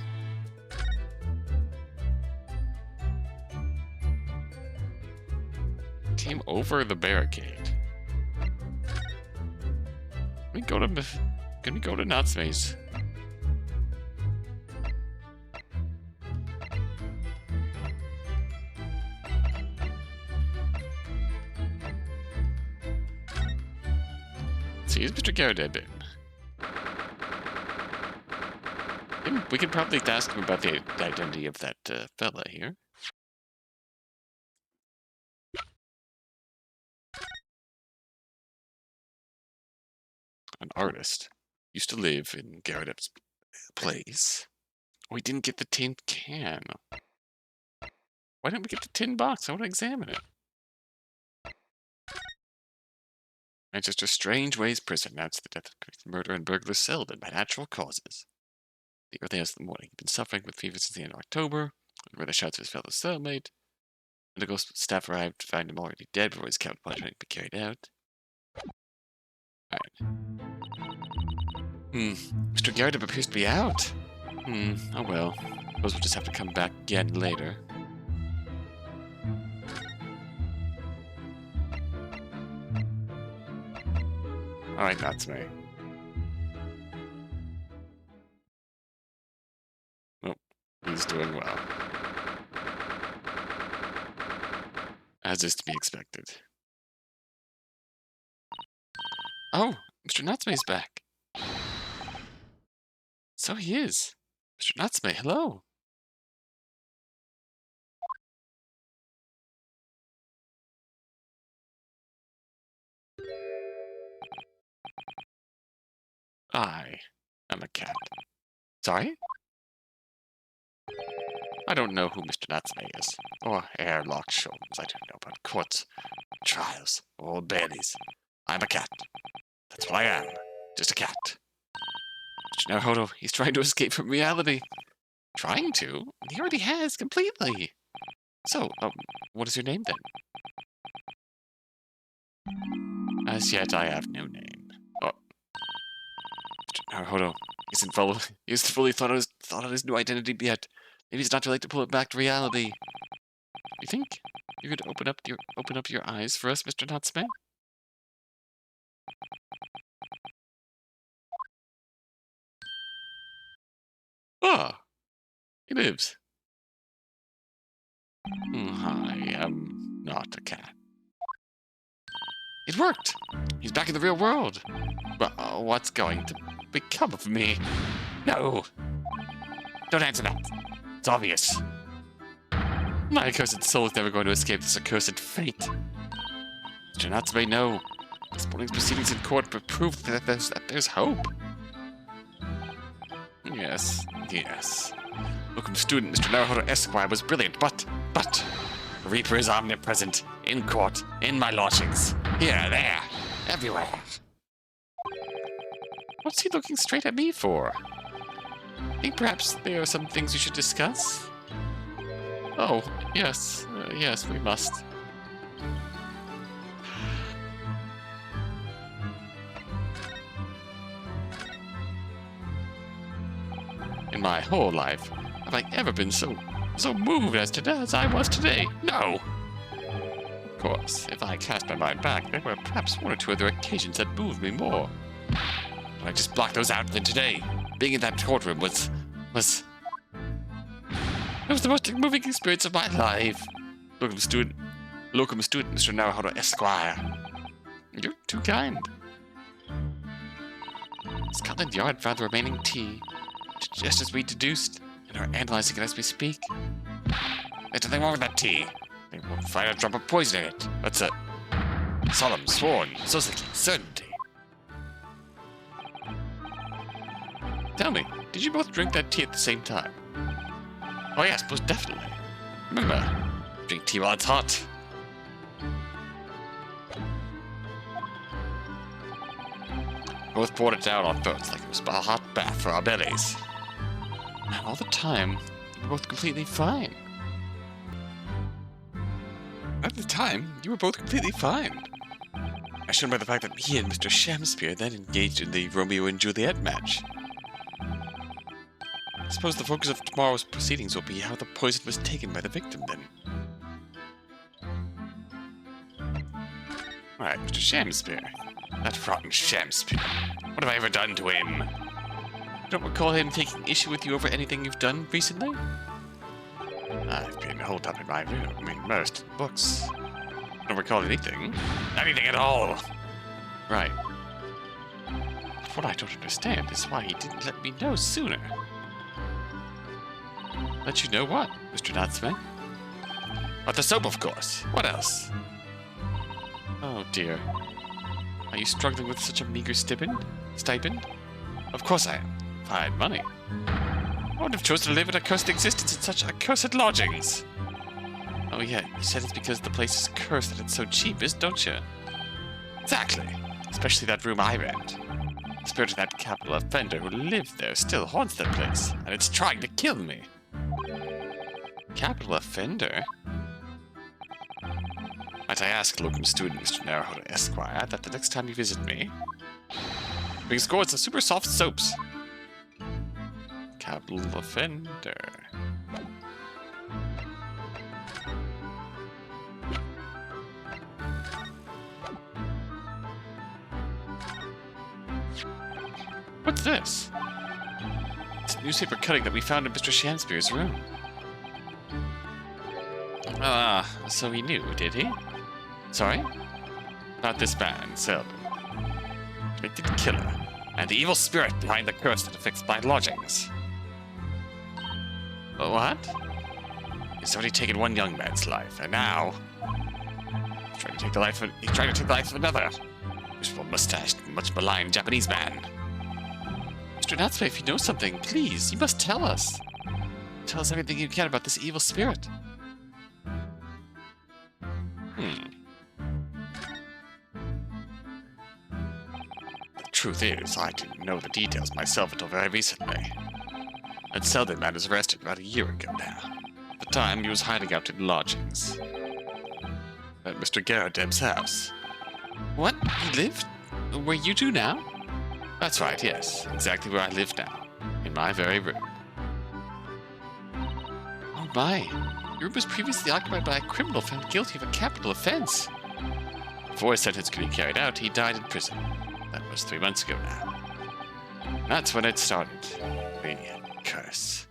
Speaker 2: Came over the barricade. Can we go to Natsume's?
Speaker 1: See, is Mr. Garrett been?
Speaker 2: We could probably ask him about the identity of that fella here.
Speaker 1: An artist. Used to live in Garrett's place.
Speaker 2: We didn't get the tin can. Why didn't we get the tin box? I want to examine it.
Speaker 1: Ancestor Strange Ways Prison announced the death of murder and burglar Selden by natural causes. The early hours of the morning. He'd been suffering with fever since the end of October, and read the shouts of his fellow cellmate. And the ghost staff arrived to find him already dead before his count punishment could be carried out. Alright.
Speaker 2: Mr. Garrett appears to be out.
Speaker 1: Oh well. Suppose we'll just have to come back again later. Alright, Natsume. Oh, he's doing well. As is to be expected.
Speaker 2: Oh, Mr. Natsume's back. So he is. Mr. Natsume, hello.
Speaker 1: I am a cat.
Speaker 2: Sorry?
Speaker 1: I don't know who Mr. Natsume is, or airlock shows. I don't know about courts, trials, or old bailies. I'm a cat. That's what I am. Just a cat.
Speaker 2: Mr. Naruhodo, he's trying to escape from reality. Trying to? He already has, completely. So, what is your name then?
Speaker 1: As yet, I have no name. Oh. Mr. Naruhodo he hasn't fully thought of his new identity yet. Maybe it's not too late to pull it back to reality.
Speaker 2: You think you could open up your eyes for us, Mr. Natsume?
Speaker 1: Ah, he lives. I am not a cat.
Speaker 2: It worked! He's back in the real world.
Speaker 1: Well, what's going to become of me? No! Don't answer that. It's obvious. My accursed soul is never going to escape this accursed fate.
Speaker 2: Mr. Natsume, no. This morning's proceedings in court prove that there's hope.
Speaker 1: Yes. Locum student Mr. Naruhodo Esquire was brilliant, but the Reaper is omnipresent, in court, in my lodgings, here, there, everywhere.
Speaker 2: What's he looking straight at me for? I think perhaps there are some things we should discuss.
Speaker 1: Oh, yes, we must. In my whole life, have I ever been so moved as I was today? No! Of course, if I cast my mind back, there were perhaps one or two other occasions that moved me more. But I just blocked those out, then today, being in that courtroom was... It was the most moving experience of my life. Locum student, Mr. Naruhodo Esquire. You're too kind.
Speaker 2: Scotland Yard found the remaining tea, just as we deduced, and are analyzing it as we speak.
Speaker 1: There's nothing wrong with that tea. They won't find a drop of poison in it. That's a solemn, sworn, Soseki certainty.
Speaker 2: Tell me, did you both drink that tea at the same time?
Speaker 1: Oh yes, most definitely. Remember, drink tea while it's hot. Both poured it down our throats like it was a hot bath for our bellies.
Speaker 2: And all the time, you were both completely fine. At the time, you were both completely fine. As shown by the fact that he and Mr. Shamspear then engaged in the Romeo and Juliet match. I suppose the focus of tomorrow's proceedings will be how the poison was taken by the victim, then. Alright, Mr. Shamspear. That rotten Shamspear. What have I ever done to him? I don't recall him taking issue with you over anything you've done recently? I've been holed up in my room, immersed in books. I don't recall anything. Anything at all! Right. But what I don't understand is why he didn't let me know sooner. Let you know what, Mr. Natsume? About the soap, of course. What else? Oh dear. Are you struggling with such a meager stipend? Of course I am. If I had money. I wouldn't have chosen to live an accursed existence in such accursed lodgings. Oh yeah, you said it's because the place is cursed that it's so cheap, don't you? Exactly. Especially that room I rent. The spirit of that capital offender who lived there still haunts that place, and it's trying to kill me. Capital offender? Might I ask, locum student Mr. Naruhodo Esquire, that the next time you visit me, bring scores of super soft soaps. Capital offender. What's this? It's a newspaper cutting that we found in Mr. Shamspear's room. So he knew, did he? Sorry? About this man, Selden. Convicted killer, and the evil spirit behind the curse that affects my lodgings. What? He's already taken one young man's life, and now he's trying to take the life of another. Useful mustached, much maligned Japanese man. Mr. Natsume, if you know something, please, you must tell us. Tell us everything you can about this evil spirit. The truth is, I didn't know the details myself until very recently. That Selden man was arrested about a year ago now. At the time, he was hiding out in lodgings at Mr. Garrodeb's house. What? He lived? Where you do now? That's right, yes. Exactly where I live now. In my very room. Oh my. Your room was previously occupied by a criminal found guilty of a capital offense. Before his sentence could be carried out, he died in prison. That was 3 months ago now. That's when it started. The curse.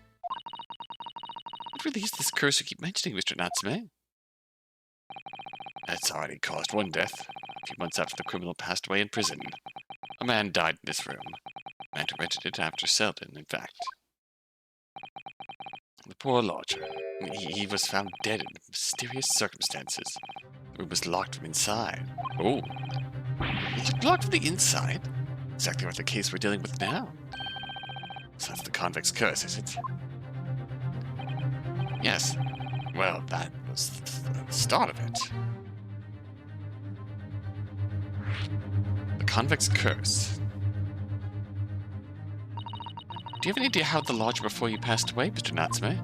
Speaker 2: What really is this curse you keep mentioning, Mr. Natsume? It's already caused one death. A few months after the criminal passed away in prison. A man died in this room. A man who rented it after Selden, in fact. The poor lodger. He was found dead in mysterious circumstances. The room was locked from inside. Oh. It's locked from the inside? Exactly what the case we're dealing with now. So that's the convict's curse, is it? Yes. Well, that was the start of it. The convict's curse. Do you have any idea how the lodger before you passed away, Mr. Natsume?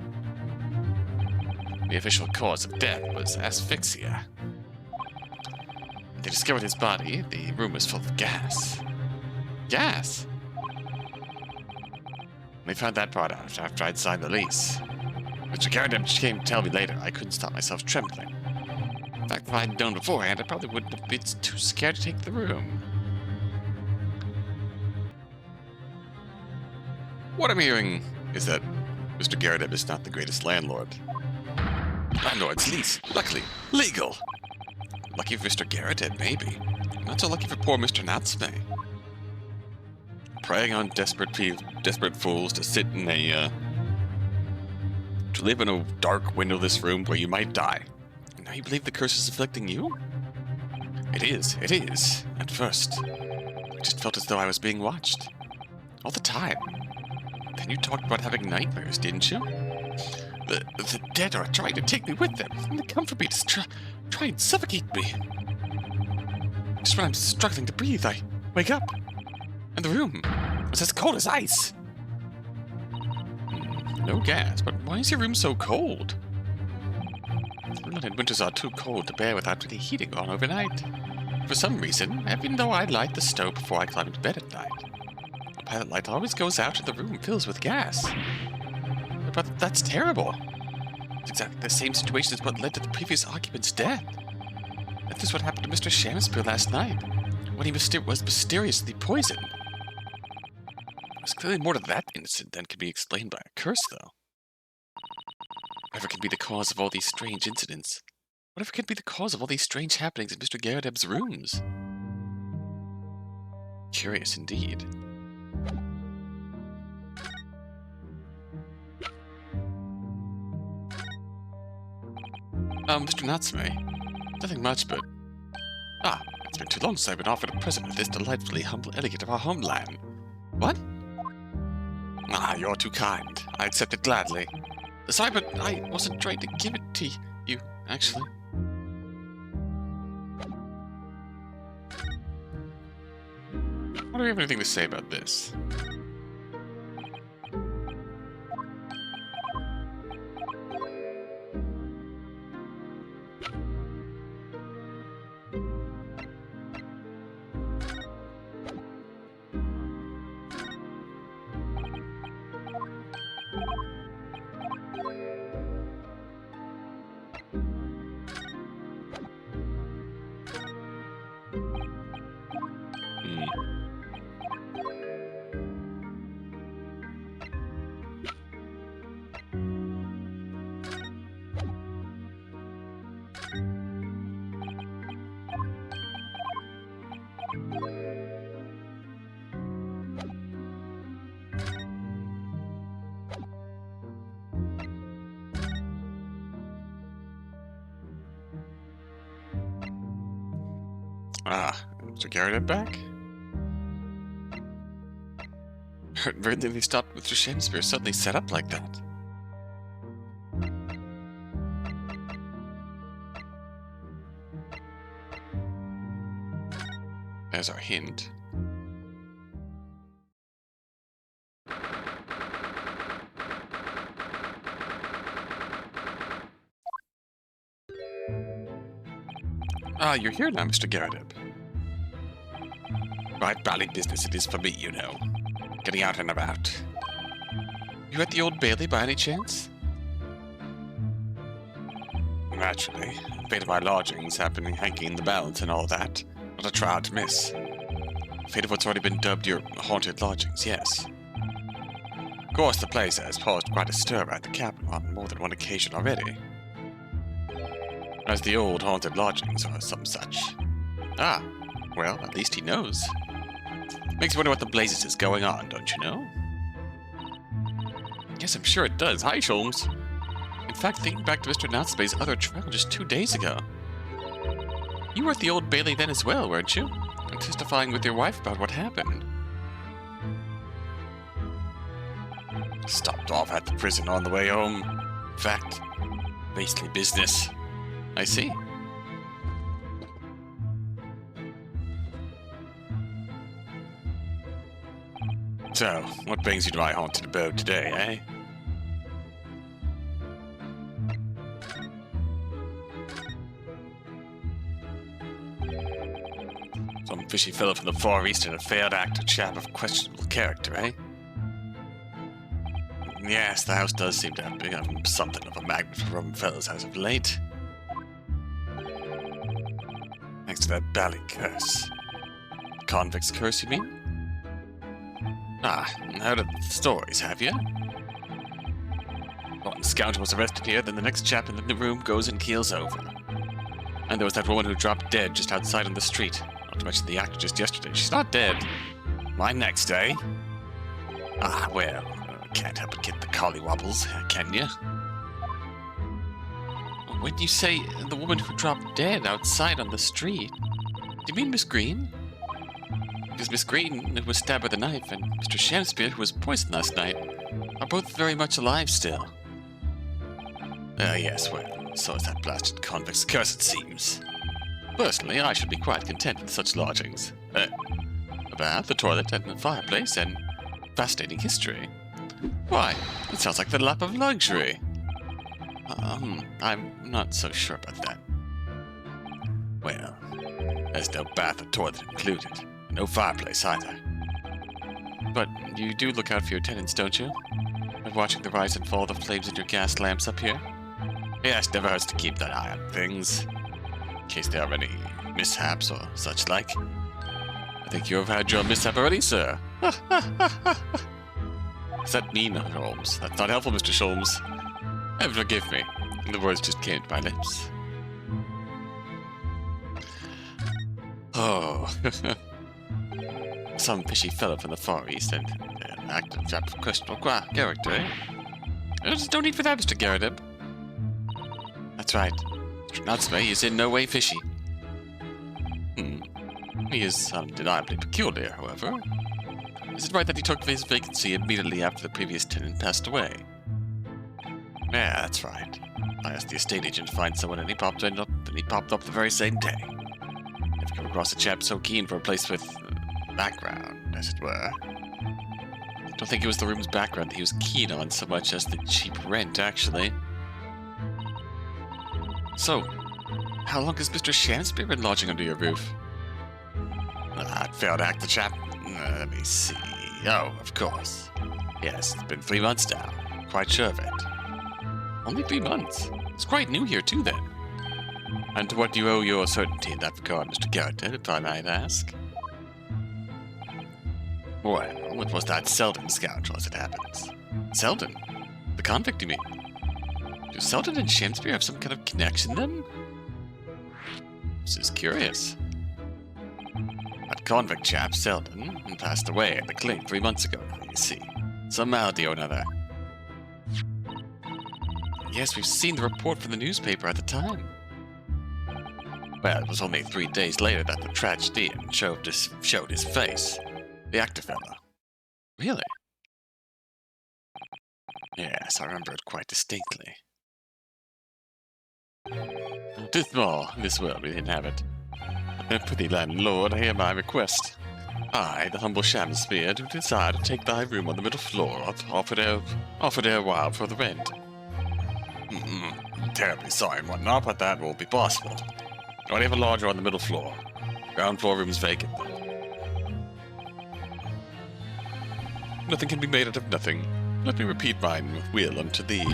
Speaker 2: The official cause of death was asphyxia. When they discovered his body, the room was full of gas. Gas? They found that part out after I'd signed the lease. Mr. Garrodeb came to tell me later I couldn't stop myself trembling. In fact, if I'd known beforehand, I probably wouldn't have been too scared to take the room.
Speaker 1: What I'm hearing is that Mr. Garrodeb is not the greatest landlord. Landlord's lease, luckily, legal. Lucky for Mr. Garrodeb, maybe. Not so lucky for poor Mr. Natsume. Preying on desperate fools to sit in a, to live in a dark, windowless room where you might die. And now you believe the curse is afflicting you? It is. At first, I just felt as though I was being watched. All the time. Then you talked about having nightmares, didn't you? The dead are trying to take me with them, and they come for me to try and suffocate me. Just when I'm struggling to breathe, I wake up, and the room was as cold as ice. no gas, but why is your room so cold? London winters are too cold to bear without any heating on overnight. For some reason, even though I light the stove before I climb into bed at night, the pilot light always goes out and the room fills with gas. But that's terrible. It's exactly the same situation as what led to the previous occupant's death. That is what happened to Mr. Shakespeare last night, when he was mysteriously poisoned. There's clearly more to that incident than can be explained by a curse, though. Whatever can be the cause of all these strange incidents? Whatever can be the cause of all these strange happenings in Mr. Garradeb's rooms? Curious indeed. Mr. Natsume. Nothing much, but... it's been too long since I've been offered a present of this delightfully humble etiquette of our homeland. What? You're too kind. I accept it gladly. Sorry, but I wasn't trying to give it to you, actually. What do we have anything to say about this? Mr. Garradeb back? Very nearly stopped with Mr. Shakespeare suddenly set up like that. There's our hint. You're here now, Mr. Garradeb. Right bally business it is for me, you know. Getting out and about. You at the Old Bailey by any chance? Naturally. The fate of my lodgings have been hanging in the balance and all that. Not a trial to miss. The fate of what's already been dubbed your haunted lodgings, yes. Of course, the place has caused quite a stir around the capital on more than one occasion already. As the old haunted lodgings or some such. Well, at least he knows. Makes you wonder what the blazes is going on, don't you know? Yes, I'm sure it does. Hi, Sholmes. In fact, thinking back to Mr. Natsume's other trial just 2 days ago. You were at the Old Bailey then as well, weren't you? And testifying with your wife about what happened. Stopped off at the prison on the way home. In fact, beastly business. I see. So, what brings you to my haunted abode today, eh? Some fishy fellow from the Far East and a failed actor chap of questionable character, eh? Yes, the house does seem to have become something of a magnet for rum fellows as of late. Thanks to that bally curse. Convict's curse, you mean? Heard of the stories, have you? One scoundrel was arrested here, then the next chap in the room goes and keels over. And there was that woman who dropped dead just outside on the street. Not to mention the actor just yesterday. She's not dead. My next, eh? Well, can't help but get the collywobbles, can you? When you say the woman who dropped dead outside on the street, do you mean Miss Green? Because Miss Green, who was stabbed with a knife, and Mr. Shakespeare, who was poisoned last night, are both very much alive still. Yes, well, so is that blasted convict's curse, it seems. Personally, I should be quite content with such lodgings. A bath, a toilet, and a fireplace, and fascinating history. Why, it sounds like the lap of luxury. I'm not so sure about that. Well, there's no bath or toilet included. No fireplace either. But you do look out for your tenants, don't you? By watching the rise and fall of the flames in your gas lamps up here? Yes, never hurts to keep that eye on things. In case there are any mishaps or such like. I think you have had your mishap already, sir. Is that mean, Holmes? That's not helpful, Mr. Sholmes. Heaven forgive me. The words just came to my lips. Oh. Some fishy fellow from the Far East and an active chap of questionable character, eh? There's no need for that, Mr. Garrett. That's right. Mr. Natsume is in no way fishy. He is undeniably peculiar, however. Is it right that he took his vacancy immediately after the previous tenant passed away? Yeah, that's right. I asked the estate agent to find someone and he popped up the very same day. I've come across a chap so keen for a place with background, as it were. I don't think it was the room's background that he was keen on so much as the cheap rent, actually. So, how long has Mr. Shamspeare been lodging under your roof? I'd failed to act the chap. Let me see. Oh, of course. Yes, it's been 3 months now. Quite sure of it. Only 3 months? It's quite new here, too, then. And to what do you owe your certainty in that regard, Mr. Garrett, if I might ask? Well, it was that Selden scoundrel, as it happens. Selden? The convict, you mean? Do Selden and Shamspeare have some kind of connection, then? This is curious. That convict chap, Selden, passed away at the clink 3 months ago, you see. Some malady or another. Yes, we've seen the report from the newspaper at the time. Well, it was only 3 days later that the tragedian showed his face. The actor fellow. Really? Yes, I remember it quite distinctly. Dismal in this world we inhabit. Prithee, landlord, hear my request. I, the humble Shamspeare, do desire to take thy room on the middle floor, offered erewhile for the rent. Terribly sorry and whatnot, but that won't be possible. I only have a lodger on the middle floor. Ground floor room is vacant. Nothing can be made out of nothing. Let me repeat mine will unto thee.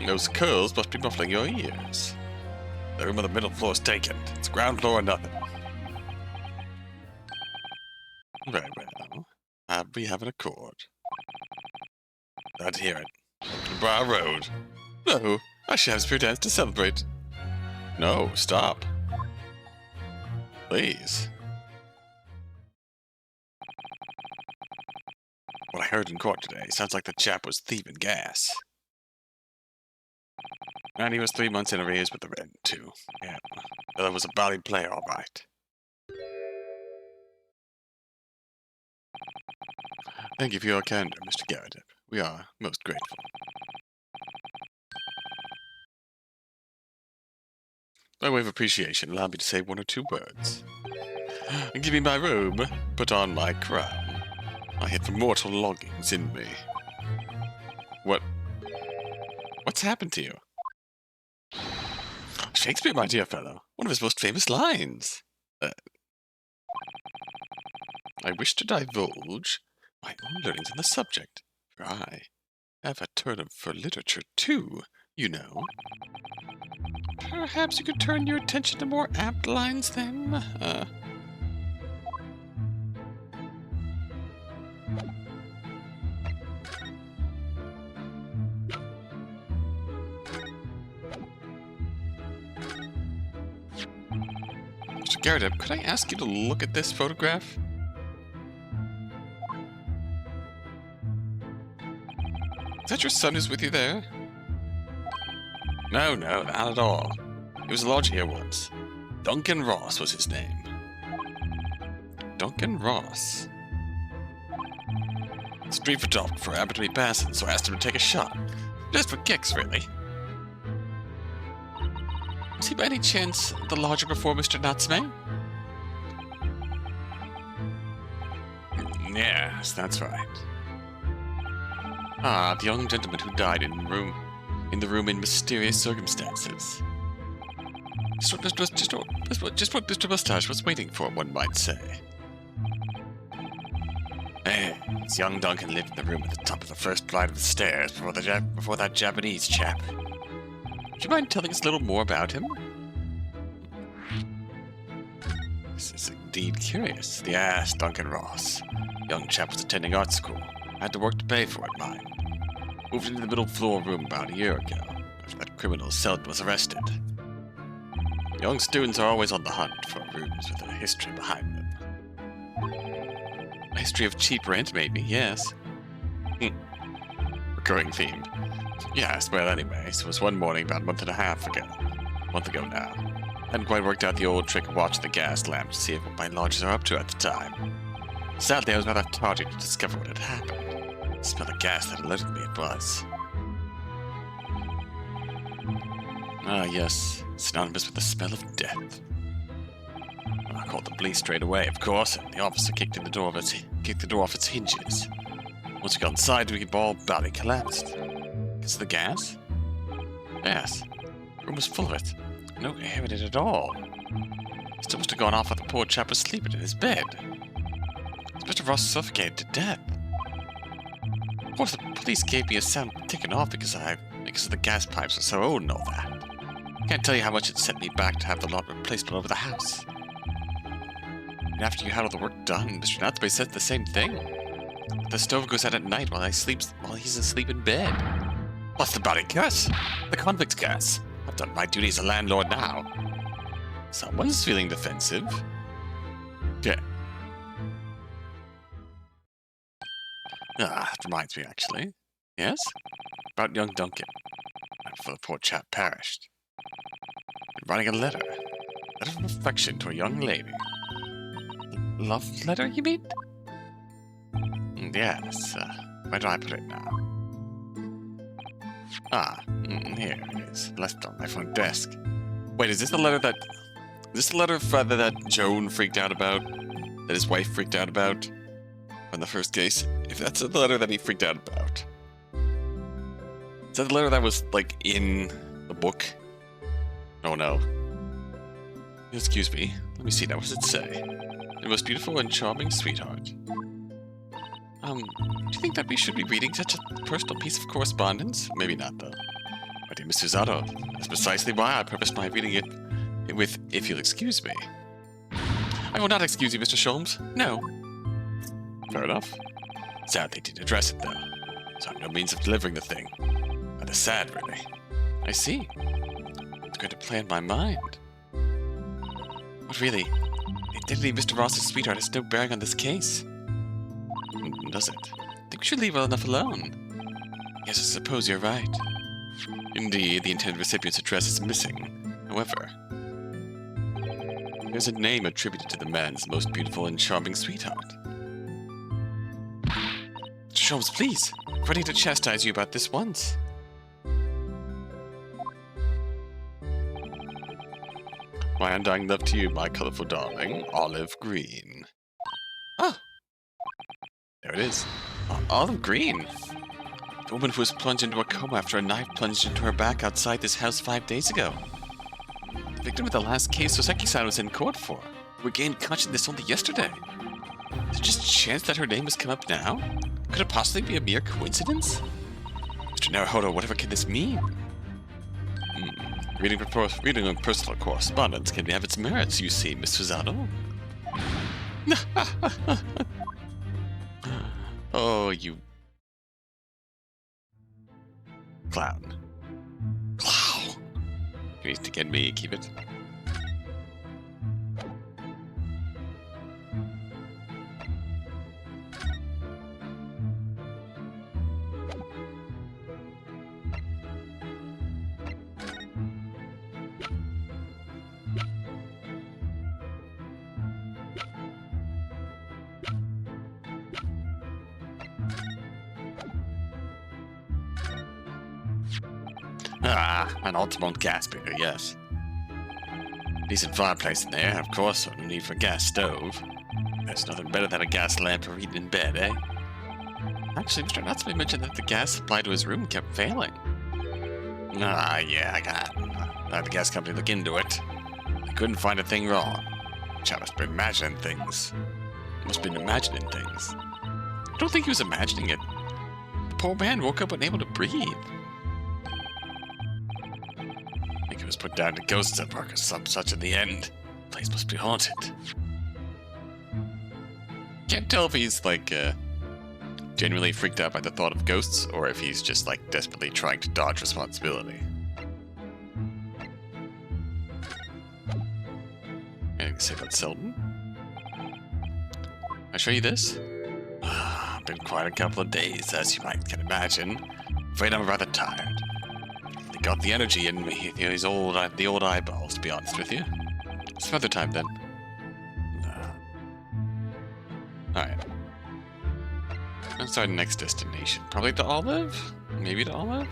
Speaker 1: Those curls must be muffling your ears. The room on the middle floor is taken. It's ground floor or nothing. Very well. We have an accord. Let's hear it. Brow Road. No, I Shamspeare dance to celebrate. No, stop. Please. What I heard in court today sounds like the chap was thieving gas. And he was 3 months in arrears with the rent, too. Yeah, well, it was a bally play, all right. Thank you for your candor, Mr. Garrett. We are most grateful. By way of appreciation, allow me to say 1 or 2 words. Give me my robe, put on my crown. I have immortal longings in me. What's happened to you? Shakespeare, my dear fellow. One of his most famous lines. I wish to divulge my own learnings on the subject, for I have a turn for literature too, you know. Perhaps you could turn your attention to more apt lines then? Mr. Garrett, could I ask you to look at this photograph? Is that your son who's with you there? No, not at all. He was a lodger here once. Duncan Ross was his name. Duncan Ross. Street photographer happened to be passing, so I asked him to take a shot. Just for kicks, really. Was he by any chance the lodger before Mr. Natsume? Yes, that's right. Ah, the young gentleman who died in the room in mysterious circumstances. Just what Mr. Mustache was waiting for, one might say. This young Duncan lived in the room at the top of the first flight of the stairs before that Japanese chap. Would you mind telling us a little more about him? This is indeed curious. The ass Duncan Ross. Young chap was attending art school. Had to work to pay for it, mind. Moved into the middle floor room about a year ago, after that criminal Selden was arrested. Young students are always on the hunt for rooms with a history behind them. A history of cheap rent, maybe, yes. Recurring theme. Yes, well, anyways, it was one morning about a month ago now. Hadn't quite worked out the old trick of watching the gas lamp to see what my lodgers are up to at the time. Sadly, I was rather tardy to discover what had happened. The smell of gas that alerted me it was. Ah, yes, synonymous with the smell of death. I called the police straight away, of course, and the officer kicked the door off its hinges. Once we got inside, we all badly collapsed. Because of the gas? Yes. The room was full of it. No air in it at all. It still must have gone off while the poor chap was sleeping in his bed. Mr. Ross suffocated to death. Of course, the police gave me a sound ticking off because the gas pipes are so old and all that. Can't tell you how much it set me back to have the lot replaced all over the house. And after you had all the work done, Mr. Natsbury says the same thing. The stove goes out at night while he's asleep in bed. What's the bloody curse? The convict curse. I've done my duty as a landlord now. Someone's feeling defensive. Okay. Ah, that reminds me, actually. Yes? About young Duncan. Before the poor chap perished. And writing a letter. Letter of affection to a young lady. Love letter, you mean? Yes. Where do I put it now? Ah, here it is. Left on my front desk. Wait, is this the letter that... Is this the letter that Joan freaked out about? That his wife freaked out about? On the first case? If that's the letter that he freaked out about. Is that the letter that was, like, in the book? Oh, no. Excuse me. Let me see now. What does it say? The most beautiful and charming sweetheart. Do you think that we should be reading such a personal piece of correspondence? Maybe not, though. My dear Mr. Zato, that's precisely why I purposed my reading it with, if you'll excuse me. I will not excuse you, Mr. Sholmes. No. Fair enough. Sadly didn't address it, though. So I have no means of delivering the thing. Rather sad, really. I see. It's going to play in my mind. But really, the identity of Mr. Ross's sweetheart has no bearing on this case. Does it? I think we should leave well enough alone. Yes, I suppose you're right. Indeed, the intended recipient's address is missing. However, there's a name attributed to the man's most beautiful and charming sweetheart. Mr. Sholmes, please. I'm ready to chastise you about this once. My undying love to you, my colorful darling, olive green. Oh! There it is. Olive green. The woman who was plunged into a coma after a knife plunged into her back outside this house 5 days ago. The victim of the last case Soseki-san was in court for. Regained consciousness only yesterday. Is it just chance that her name has come up now? Could it possibly be a mere coincidence? Mr. Naruhodo, whatever can this mean? Reading of personal correspondence can have its merits, you see, Mr. Zato. Oh, you... clown. Clown! You need to get me, keep it. Ah, an Altamont gas burner, yes. Decent fireplace in there, of course, so no need for a gas stove. There's nothing better than a gas lamp for eating in bed, eh?
Speaker 2: Actually, Mr. Natsume mentioned that the gas supply to his room kept failing.
Speaker 1: Yeah, I got had the gas company look into it. They couldn't find a thing wrong. Chap must be imagining things.
Speaker 2: Must have been imagining things. I don't think he was imagining it. The poor man woke up unable to breathe.
Speaker 1: I think he was put down to ghosts at work or some such in the end. The place must be haunted.
Speaker 2: Can't tell if he's like genuinely freaked out by the thought of ghosts, or if he's just like desperately trying to dodge responsibility. Anything to say about Selden? I show you this?
Speaker 1: Been quite a couple of days, as you might can imagine. Afraid I'm rather tired. They got the energy in me, the old eyeballs, to be honest with you.
Speaker 2: Some other time then. Alright. Let's our next destination. Probably to Olive? Maybe to Olive?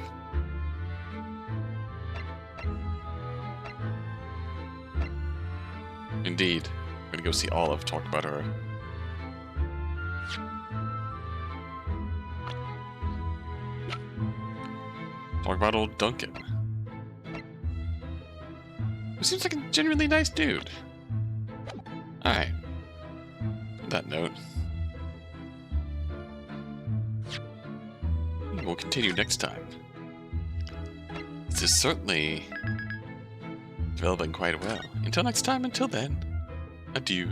Speaker 2: Indeed. I'm gonna go see Olive, talk about her. Talk about old Duncan. Who seems like a genuinely nice dude. Alright. On that note, we'll continue next time. This is certainly developing quite well. Until next time, until then, adieu.